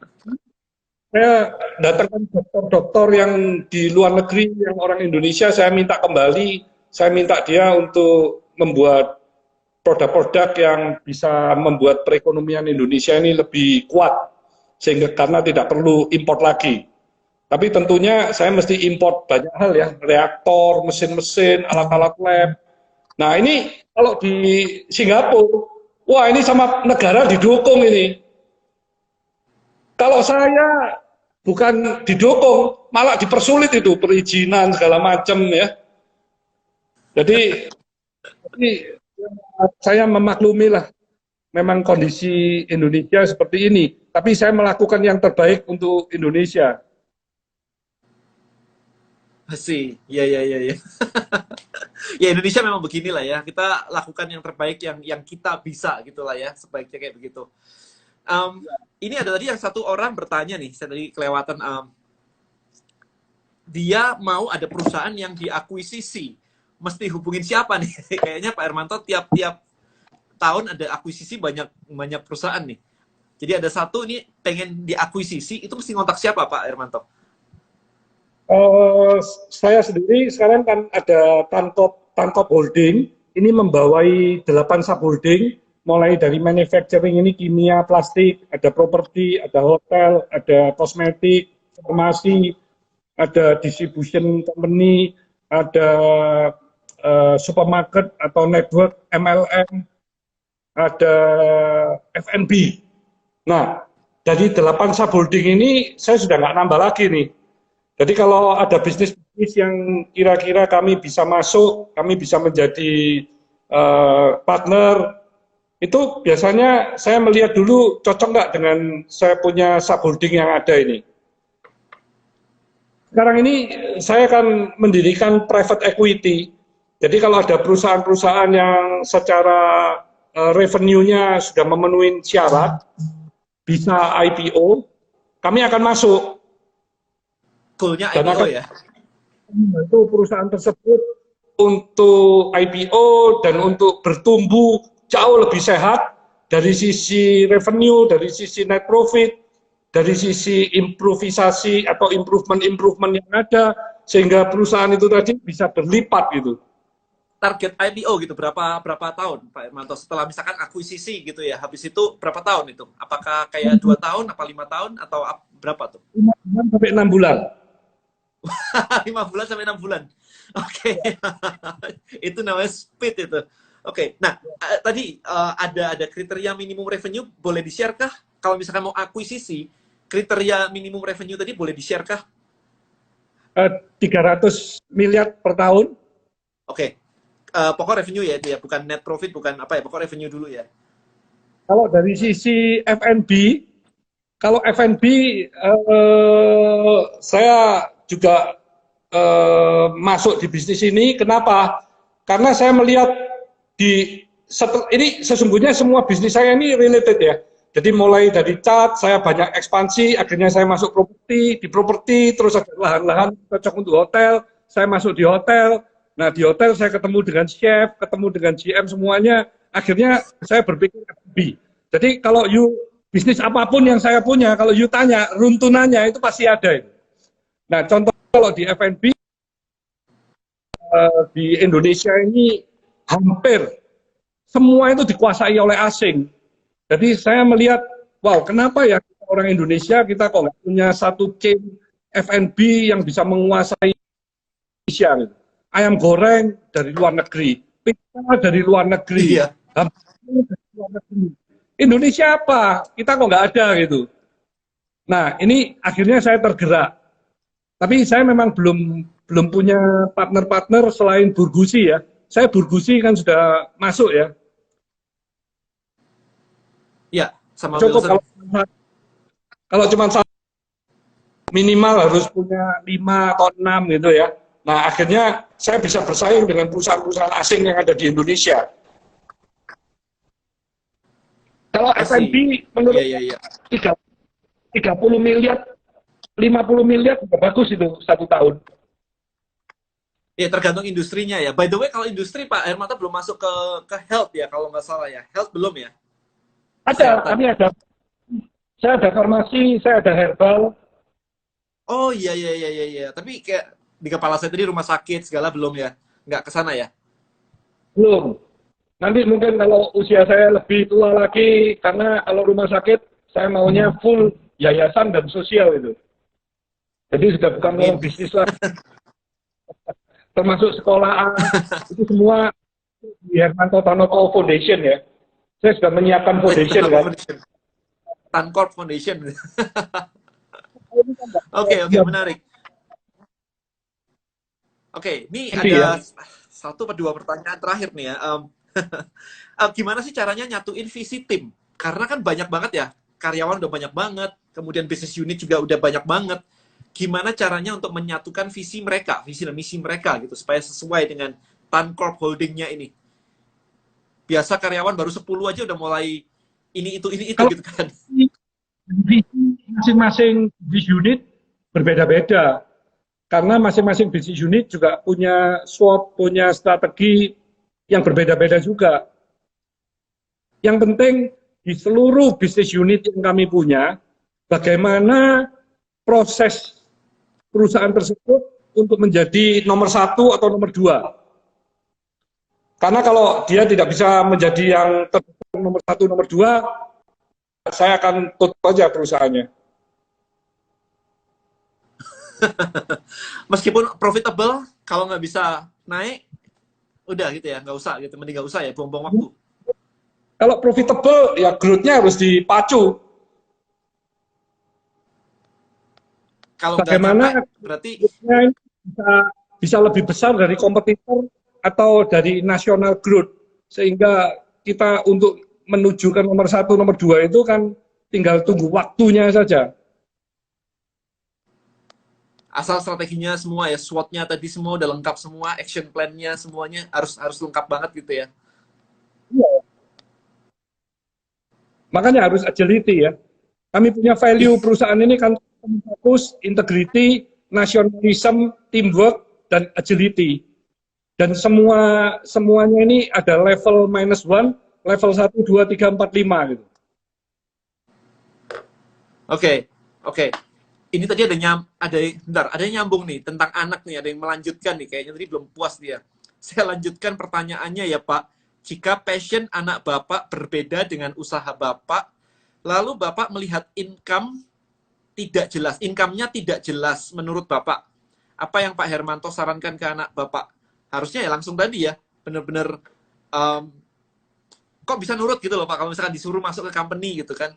saya datangkan dokter-dokter yang di luar negeri, yang orang Indonesia, saya minta kembali, saya minta dia untuk membuat produk-produk yang bisa membuat perekonomian Indonesia ini lebih kuat, sehingga karena tidak perlu import lagi. Tapi tentunya saya mesti import banyak hal ya, reaktor, mesin-mesin, alat-alat lab. Nah ini kalau di Singapura, wah ini sama negara didukung ini. Kalau saya bukan didukung, malah dipersulit itu perizinan segala macam ya. Jadi saya memaklumi lah, memang kondisi Indonesia seperti ini. Tapi saya melakukan yang terbaik untuk Indonesia. Sih, ya. Ya Indonesia memang beginilah ya. Kita lakukan yang terbaik yang kita bisa gitulah ya, sebaiknya kayak begitu. Ini ada tadi yang satu orang bertanya nih, saya tadi kelewatan. Dia mau ada perusahaan yang diakuisisi, mesti hubungin siapa nih? Kayaknya Pak Hermanto tiap tahun ada akuisisi banyak perusahaan nih. Jadi ada satu nih pengen diakuisisi, itu mesti ngontak siapa Pak Hermanto? Saya sendiri sekarang kan ada Tankop Holding, ini membawai 8 subholding, mulai dari manufacturing ini kimia, plastik, ada properti, ada hotel, ada kosmetik, farmasi, ada distribution company, ada supermarket atau network MLM, ada F&B. Nah, dari 8 subholding ini saya sudah nggak nambah lagi nih. Jadi kalau ada bisnis-bisnis yang kira-kira kami bisa masuk, kami bisa menjadi partner, itu biasanya saya melihat dulu cocok nggak dengan saya punya subholding yang ada ini. Sekarang ini saya akan mendirikan private equity. Jadi kalau ada perusahaan-perusahaan yang secara revenue-nya sudah memenuhi syarat, bisa IPO, kami akan masuk. Goalnya IPO ya? Membantu perusahaan tersebut untuk IPO dan untuk bertumbuh jauh lebih sehat dari sisi revenue, dari sisi net profit, dari sisi improvisasi atau improvement yang ada, sehingga perusahaan itu tadi bisa berlipat gitu. Target IPO gitu berapa tahun Pak Hermanto setelah misalkan akuisisi gitu ya, habis itu berapa tahun itu? Apakah kayak 2 tahun, apa 5 tahun atau berapa tuh? 5 bulan sampai 6 bulan. 5 bulan sampai 6 bulan. Oke. Itu namanya speed itu. Oke. Nah, tadi ada kriteria minimum revenue, boleh di-share kah? Kalau misalkan mau akuisisi, kriteria minimum revenue tadi boleh di-share kah? 300 miliar per tahun. Oke. Pokok revenue ya itu ya, bukan net profit, bukan apa ya, pokok revenue dulu ya. Kalau dari sisi F&B, kalau F&B saya juga masuk di bisnis ini. Kenapa? Karena saya melihat ini sesungguhnya semua bisnis saya ini related ya. Jadi mulai dari cat, saya banyak ekspansi, akhirnya saya masuk properti, di properti, terus ada lahan-lahan cocok untuk hotel, saya masuk di hotel. Nah, di hotel saya ketemu dengan chef, ketemu dengan GM semuanya. Akhirnya saya berpikir F&B. Jadi kalau you bisnis apapun yang saya punya, kalau you tanya runtunannya itu pasti ada itu. Nah, contoh kalau di F&B di Indonesia ini hampir semua itu dikuasai oleh asing. Jadi saya melihat, wow, kenapa ya orang Indonesia kita kok nggak punya satu chain F&B yang bisa menguasai Indonesia gitu. Ayam goreng dari luar negeri, pizza dari luar negeri, Iya. dari luar negeri. Indonesia apa? Kita kok nggak ada gitu. Nah, ini akhirnya saya tergerak. Tapi saya memang belum punya partner-partner selain Burgusi ya. Saya Burgusi kan sudah masuk ya. Iya, sama Cukup Wilson. kalau cuma minimal harus punya 5 atau 6 gitu ya. Nah, akhirnya saya bisa bersaing dengan perusahaan-perusahaan asing yang ada di Indonesia. Kalau F&B menurut Iya. 30 miliar, 50 miliar sudah bagus itu 1 tahun. Ya, tergantung industrinya ya. By the way, kalau industri Pak Hermanto belum masuk ke health ya, kalau nggak salah ya. Health belum ya? Ada, Kesehatan. kami ada. Saya ada farmasi, saya ada herbal. Oh iya. Tapi kayak di kepala saya tadi rumah sakit segala belum ya? Nggak ke sana ya? Belum. Nanti mungkin kalau usia saya lebih tua lagi, karena kalau rumah sakit, saya maunya full yayasan dan sosial itu. Jadi sudah bukan Amin. orang bisnis lagi. Termasuk sekolahan, itu semua di Hermanto Tanoko Foundation ya. Saya sudah menyiapkan foundation kan. Tancorp Foundation. Oke, menarik. Oke, ini ada satu atau dua pertanyaan terakhir nih ya. Gimana sih caranya nyatuin visi tim? Karena kan banyak banget ya, karyawan udah banyak banget, kemudian bisnis unit juga udah banyak banget. Gimana caranya untuk menyatukan visi mereka, visi dan misi mereka gitu, supaya sesuai dengan Tancorp Holding-nya ini. Biasa karyawan baru 10 aja udah mulai ini itu gitu kan. Masing-masing bisnis unit berbeda-beda. Karena masing-masing bisnis unit juga punya SWOT, punya strategi yang berbeda-beda juga. Yang penting di seluruh bisnis unit yang kami punya, bagaimana proses perusahaan tersebut untuk menjadi nomor 1 atau nomor 2. Karena kalau dia tidak bisa menjadi yang nomor 1, nomor 2, saya akan tutup aja perusahaannya. Meskipun profitable, kalau nggak bisa naik, udah gitu ya, nggak usah gitu, mending nggak usah ya, buang-buang waktu. Kalau profitable, ya growth-nya harus dipacu. Kalau bagaimana berarti bisa lebih besar dari kompetitor atau dari national growth, sehingga kita untuk menuju ke nomor 1, nomor 2 itu kan tinggal tunggu waktunya saja. Asal strateginya semua ya, SWOT-nya tadi semua udah lengkap semua, action plan-nya semuanya harus lengkap banget gitu ya. Iya. Makanya harus agility ya. Kami punya value perusahaan ini kan fokus, integrity, nasionalisme, teamwork, dan agility. Dan semuanya ini ada level -1, level 1, 2, 3, 4, 5 gitu. Oke. Ini tadi ada yang nyambung nih tentang anak nih, ada yang melanjutkan nih, kayaknya tadi belum puas dia. Saya lanjutkan pertanyaannya ya Pak. Jika passion anak Bapak berbeda dengan usaha Bapak, lalu Bapak melihat income-nya tidak jelas menurut Bapak, apa yang Pak Hermanto sarankan ke anak Bapak? Harusnya ya langsung tadi ya, bener-bener kok bisa nurut gitu loh Pak, kalau misalkan disuruh masuk ke company gitu kan.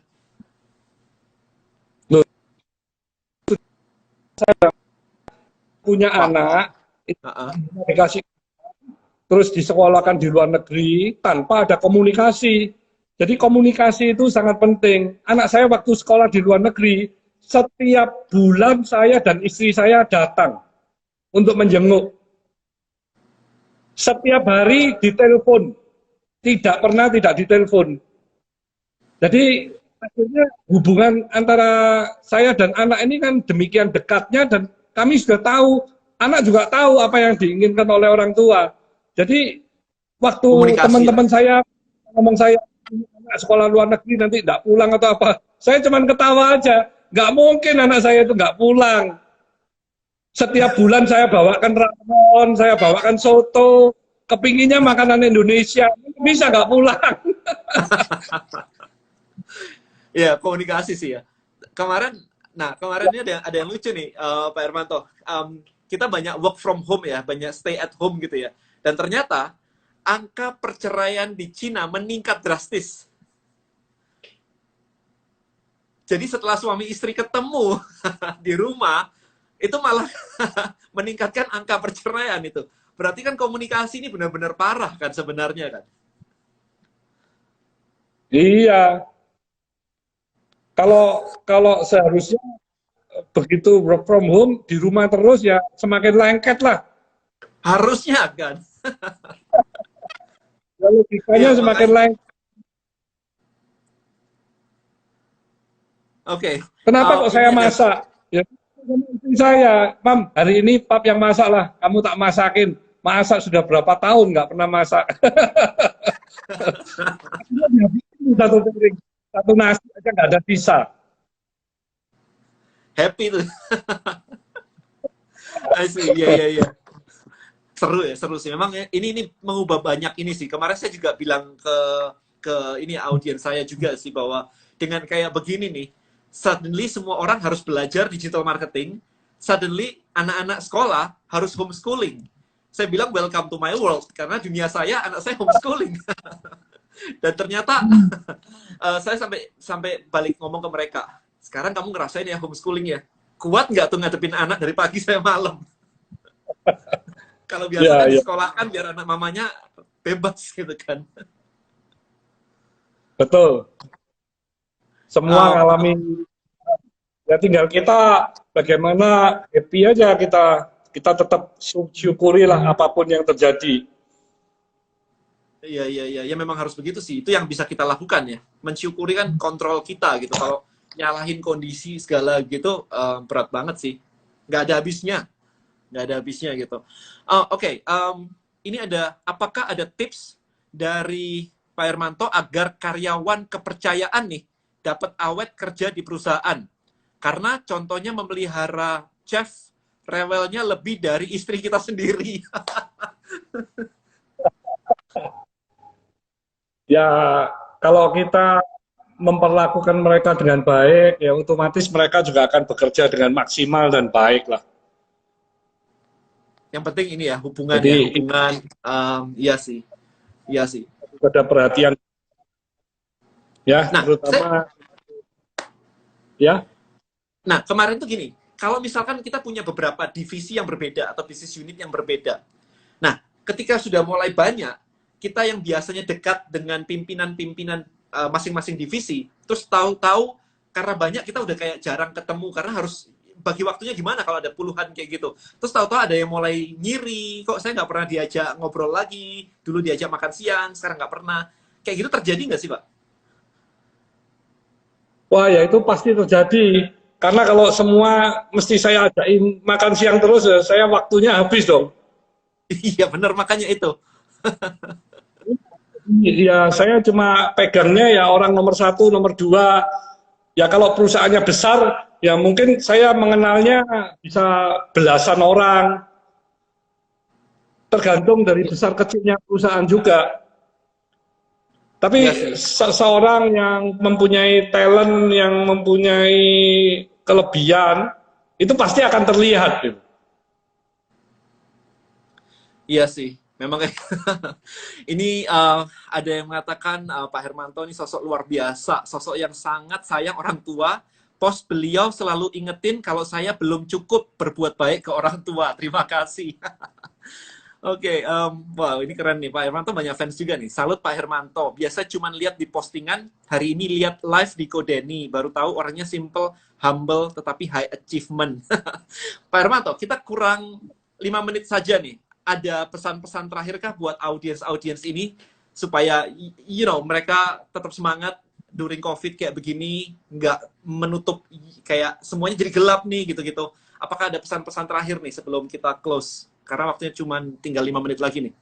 Saya punya anak, dikasih terus disekolahkan di luar negeri tanpa ada komunikasi. Jadi komunikasi itu sangat penting. Anak saya waktu sekolah di luar negeri, setiap bulan saya dan istri saya datang untuk menjenguk. Setiap hari ditelepon, tidak pernah tidak ditelepon. Jadi akhirnya hubungan antara saya dan anak ini kan demikian dekatnya, dan kami sudah tahu anak juga tahu apa yang diinginkan oleh orang tua. Jadi waktu Komunikasi ya. teman-teman saya ngomong saya anak sekolah luar negeri nanti nggak pulang atau apa, saya cuma ketawa aja. Nggak mungkin anak saya itu nggak pulang. Setiap bulan saya bawakan rawon, saya bawakan soto, kepinginnya makanan Indonesia, bisa nggak pulang? Ya, komunikasi sih ya. Kemarin, kemarin ini ada yang lucu nih, Pak Hermanto. Kita banyak work from home ya, banyak stay at home gitu ya. Dan ternyata angka perceraian di Cina meningkat drastis. Jadi setelah suami istri ketemu di rumah, itu malah meningkatkan angka perceraian itu. Berarti kan komunikasi ini benar-benar parah kan sebenarnya kan? Iya, kalau seharusnya begitu work from home di rumah terus ya semakin lengket lah. Harusnya kan? Ya, logikanya Iya, semakin makanya. lengket. Oke. Kenapa kok Ini saya ada. masak? Ya, sama istri saya, Mam, hari ini pap yang masak lah, kamu tak masakin. Masak sudah berapa tahun nggak pernah masak. Satu piring, satu nasi aja nggak ada sisa. Happy tuh. I see. Iya, iya, iya. Seru ya, seru sih. Memang ya, ini mengubah banyak ini sih. Kemarin saya juga bilang ke ini audiens saya juga sih bahwa dengan kayak begini nih, suddenly semua orang harus belajar digital marketing. Suddenly anak-anak sekolah harus homeschooling. Saya bilang welcome to my world karena dunia saya anak saya homeschooling. Dan ternyata saya sampai balik ngomong ke mereka. Sekarang kamu ngerasain ya homeschooling ya. Kuat nggak tuh ngadepin anak dari pagi sampai malam? Kalau biasa Ya, kan ya, disekolahkan biar anak mamanya bebas gitu kan. betul. Semua Um, ngalami. Ya tinggal kita bagaimana happy aja kita tetap syukuri lah apapun yang terjadi. iya, iya, iya. Ya memang harus begitu sih. Itu yang bisa kita lakukan ya. Mensyukuri kan kontrol kita gitu. Kalau nyalahin kondisi segala gitu, berat banget sih. Nggak ada habisnya. Nggak ada habisnya gitu. Oke, ini apakah ada tips dari Pak Hermanto agar karyawan kepercayaan nih dapat awet kerja di perusahaan? Karena contohnya memelihara chef rewelnya lebih dari istri kita sendiri. Ya kalau kita memperlakukan mereka dengan baik, ya otomatis mereka juga akan bekerja dengan maksimal dan baik lah. Yang penting ini ya, hubungan ya, Jadi hubungan. Iya sih, iya sih. ada perhatian ya, Nah, terutama ya. kemarin tuh gini, kalau misalkan kita punya beberapa divisi yang berbeda atau bisnis unit yang berbeda, nah, ketika sudah mulai banyak, kita yang biasanya dekat dengan pimpinan-pimpinan masing-masing divisi, terus tahu-tahu karena banyak kita udah kayak jarang ketemu karena harus bagi waktunya gimana kalau ada puluhan kayak gitu. Terus tahu-tahu ada yang mulai ngiri, kok saya nggak pernah diajak ngobrol lagi, dulu diajak makan siang, sekarang nggak pernah. Kayak gitu terjadi nggak sih, Pak? Wah ya itu pasti terjadi. Karena kalau semua mesti saya ajakin makan siang terus, ya, saya waktunya habis dong. Iya, benar makanya itu. Ya saya cuma pegangnya ya orang nomor satu, nomor dua. Ya kalau perusahaannya besar, ya mungkin saya mengenalnya bisa belasan orang. Tergantung dari besar kecilnya perusahaan juga. Iya Tapi sih. seseorang yang mempunyai talent, yang mempunyai kelebihan, itu pasti akan terlihat. Gitu. Iya sih. Memang ini ada yang mengatakan Pak Hermanto ini sosok luar biasa, sosok yang sangat sayang orang tua. Pos beliau selalu ingetin kalau saya belum cukup berbuat baik ke orang tua. Terima kasih. Oke, wow ini keren nih Pak Hermanto banyak fans juga nih. Salut Pak Hermanto. Biasa cuma lihat di postingan, hari ini lihat live di Kodeni, baru tahu orangnya simple, humble, tetapi high achievement. Pak Hermanto, kita kurang 5 menit saja nih. Ada pesan-pesan terakhirkah buat audiens-audiens ini supaya mereka tetap semangat during COVID kayak begini, nggak menutup kayak semuanya jadi gelap nih gitu-gitu. apakah ada pesan-pesan terakhir nih sebelum kita close? Karena waktunya cuma tinggal 5 menit lagi nih.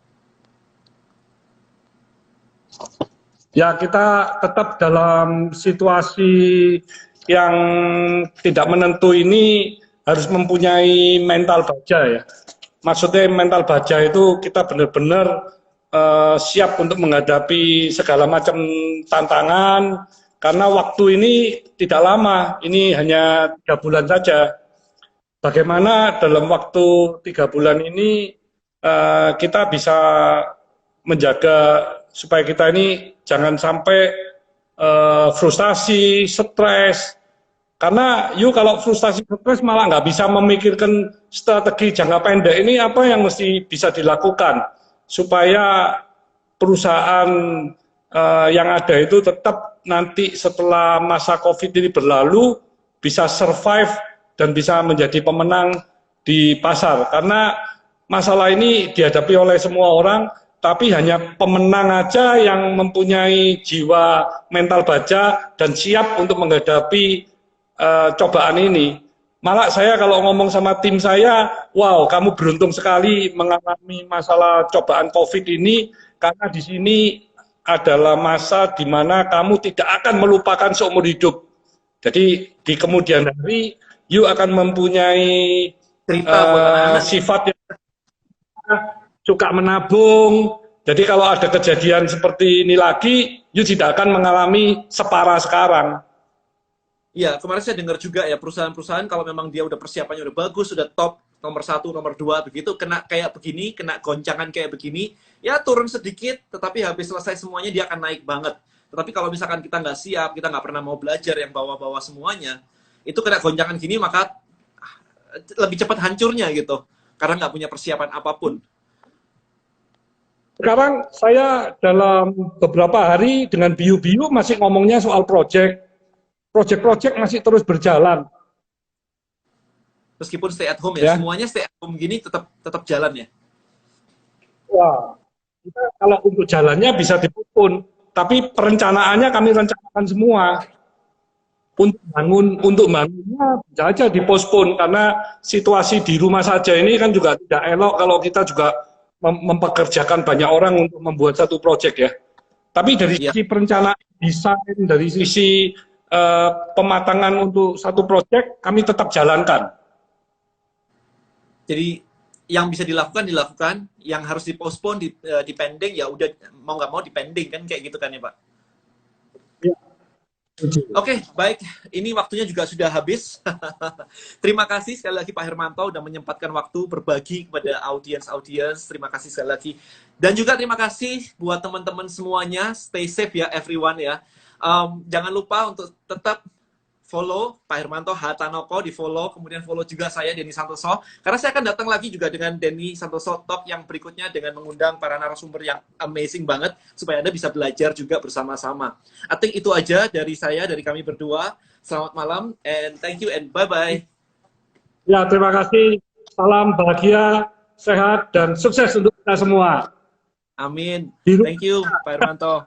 Ya, kita tetap dalam situasi yang tidak menentu ini harus mempunyai mental baja ya. Maksudnya mental baja itu kita benar-benar siap untuk menghadapi segala macam tantangan, karena waktu ini tidak lama, ini hanya 3 bulan saja. Bagaimana dalam waktu 3 bulan ini kita bisa menjaga supaya kita ini jangan sampai frustasi, stres. Karena kalau frustasi, stres malah nggak bisa memikirkan strategi jangka pendek ini apa yang mesti bisa dilakukan supaya perusahaan yang ada itu tetap nanti setelah masa COVID ini berlalu bisa survive dan bisa menjadi pemenang di pasar. Karena masalah ini dihadapi oleh semua orang, tapi hanya pemenang aja yang mempunyai jiwa mental baja dan siap untuk menghadapi cobaan ini. Malah saya kalau ngomong sama tim saya, wow, kamu beruntung sekali mengalami masalah cobaan COVID ini, karena di sini adalah masa di mana kamu tidak akan melupakan seumur hidup. Jadi di kemudian hari, you akan mempunyai sifat yang suka menabung. Jadi kalau ada kejadian seperti ini lagi, you tidak akan mengalami separah sekarang. Iya, kemarin saya dengar juga ya, perusahaan-perusahaan kalau memang dia udah persiapannya udah bagus, sudah top, nomor 1, nomor 2, begitu, kena kayak begini, kena goncangan kayak begini, ya turun sedikit, tetapi habis selesai semuanya dia akan naik banget. Tetapi kalau misalkan kita nggak siap, kita nggak pernah mau belajar yang bawa-bawa semuanya, itu kena goncangan gini, maka lebih cepat hancurnya gitu, karena nggak punya persiapan apapun. Sekarang saya dalam beberapa hari dengan Biu-Biu masih ngomongnya soal project masih terus berjalan. Meskipun stay at home ya, semuanya stay at home gini tetap jalan ya. Wah, kita kalau untuk jalannya bisa dipupun, tapi perencanaannya kami rencanakan semua. Untuk bangunnya bisa aja dipospon, karena situasi di rumah saja ini kan juga tidak elok kalau kita juga mempekerjakan banyak orang untuk membuat satu project ya. Tapi dari sisi perencanaan, desain, dari sisi pematangan untuk satu project kami tetap jalankan. Jadi yang bisa dilakukan, yang harus dipospon, dipending ya udah mau nggak mau dipending kan, kayak gitu kan ya Pak. Ya. Oke, baik. Ini waktunya juga sudah habis. Terima kasih sekali lagi Pak Hermanto udah menyempatkan waktu berbagi kepada audiens. Terima kasih sekali lagi. Dan juga terima kasih buat teman-teman semuanya. Stay safe ya everyone ya. Jangan lupa untuk tetap follow Pak Hermanto Hatanoko, di follow, kemudian follow juga saya Denny Santoso, karena saya akan datang lagi juga dengan Denny Santoso Talk yang berikutnya dengan mengundang para narasumber yang amazing banget supaya Anda bisa belajar juga bersama-sama. I think itu aja dari saya, dari kami berdua. Selamat malam and thank you and bye bye. Ya, terima kasih. Salam bahagia, sehat dan sukses untuk kita semua. Amin. Thank you Pak Hermanto.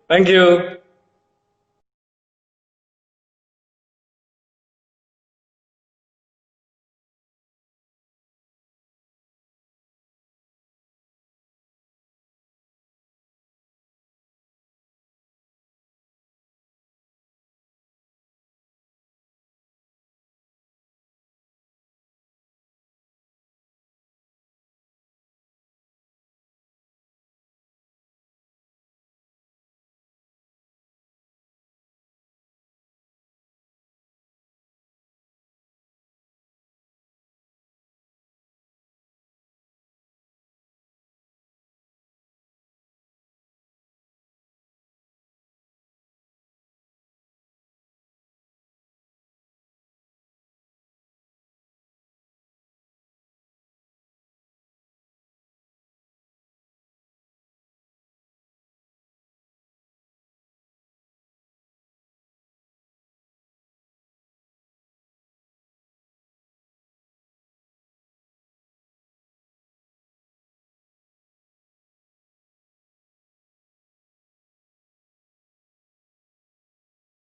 Thank you.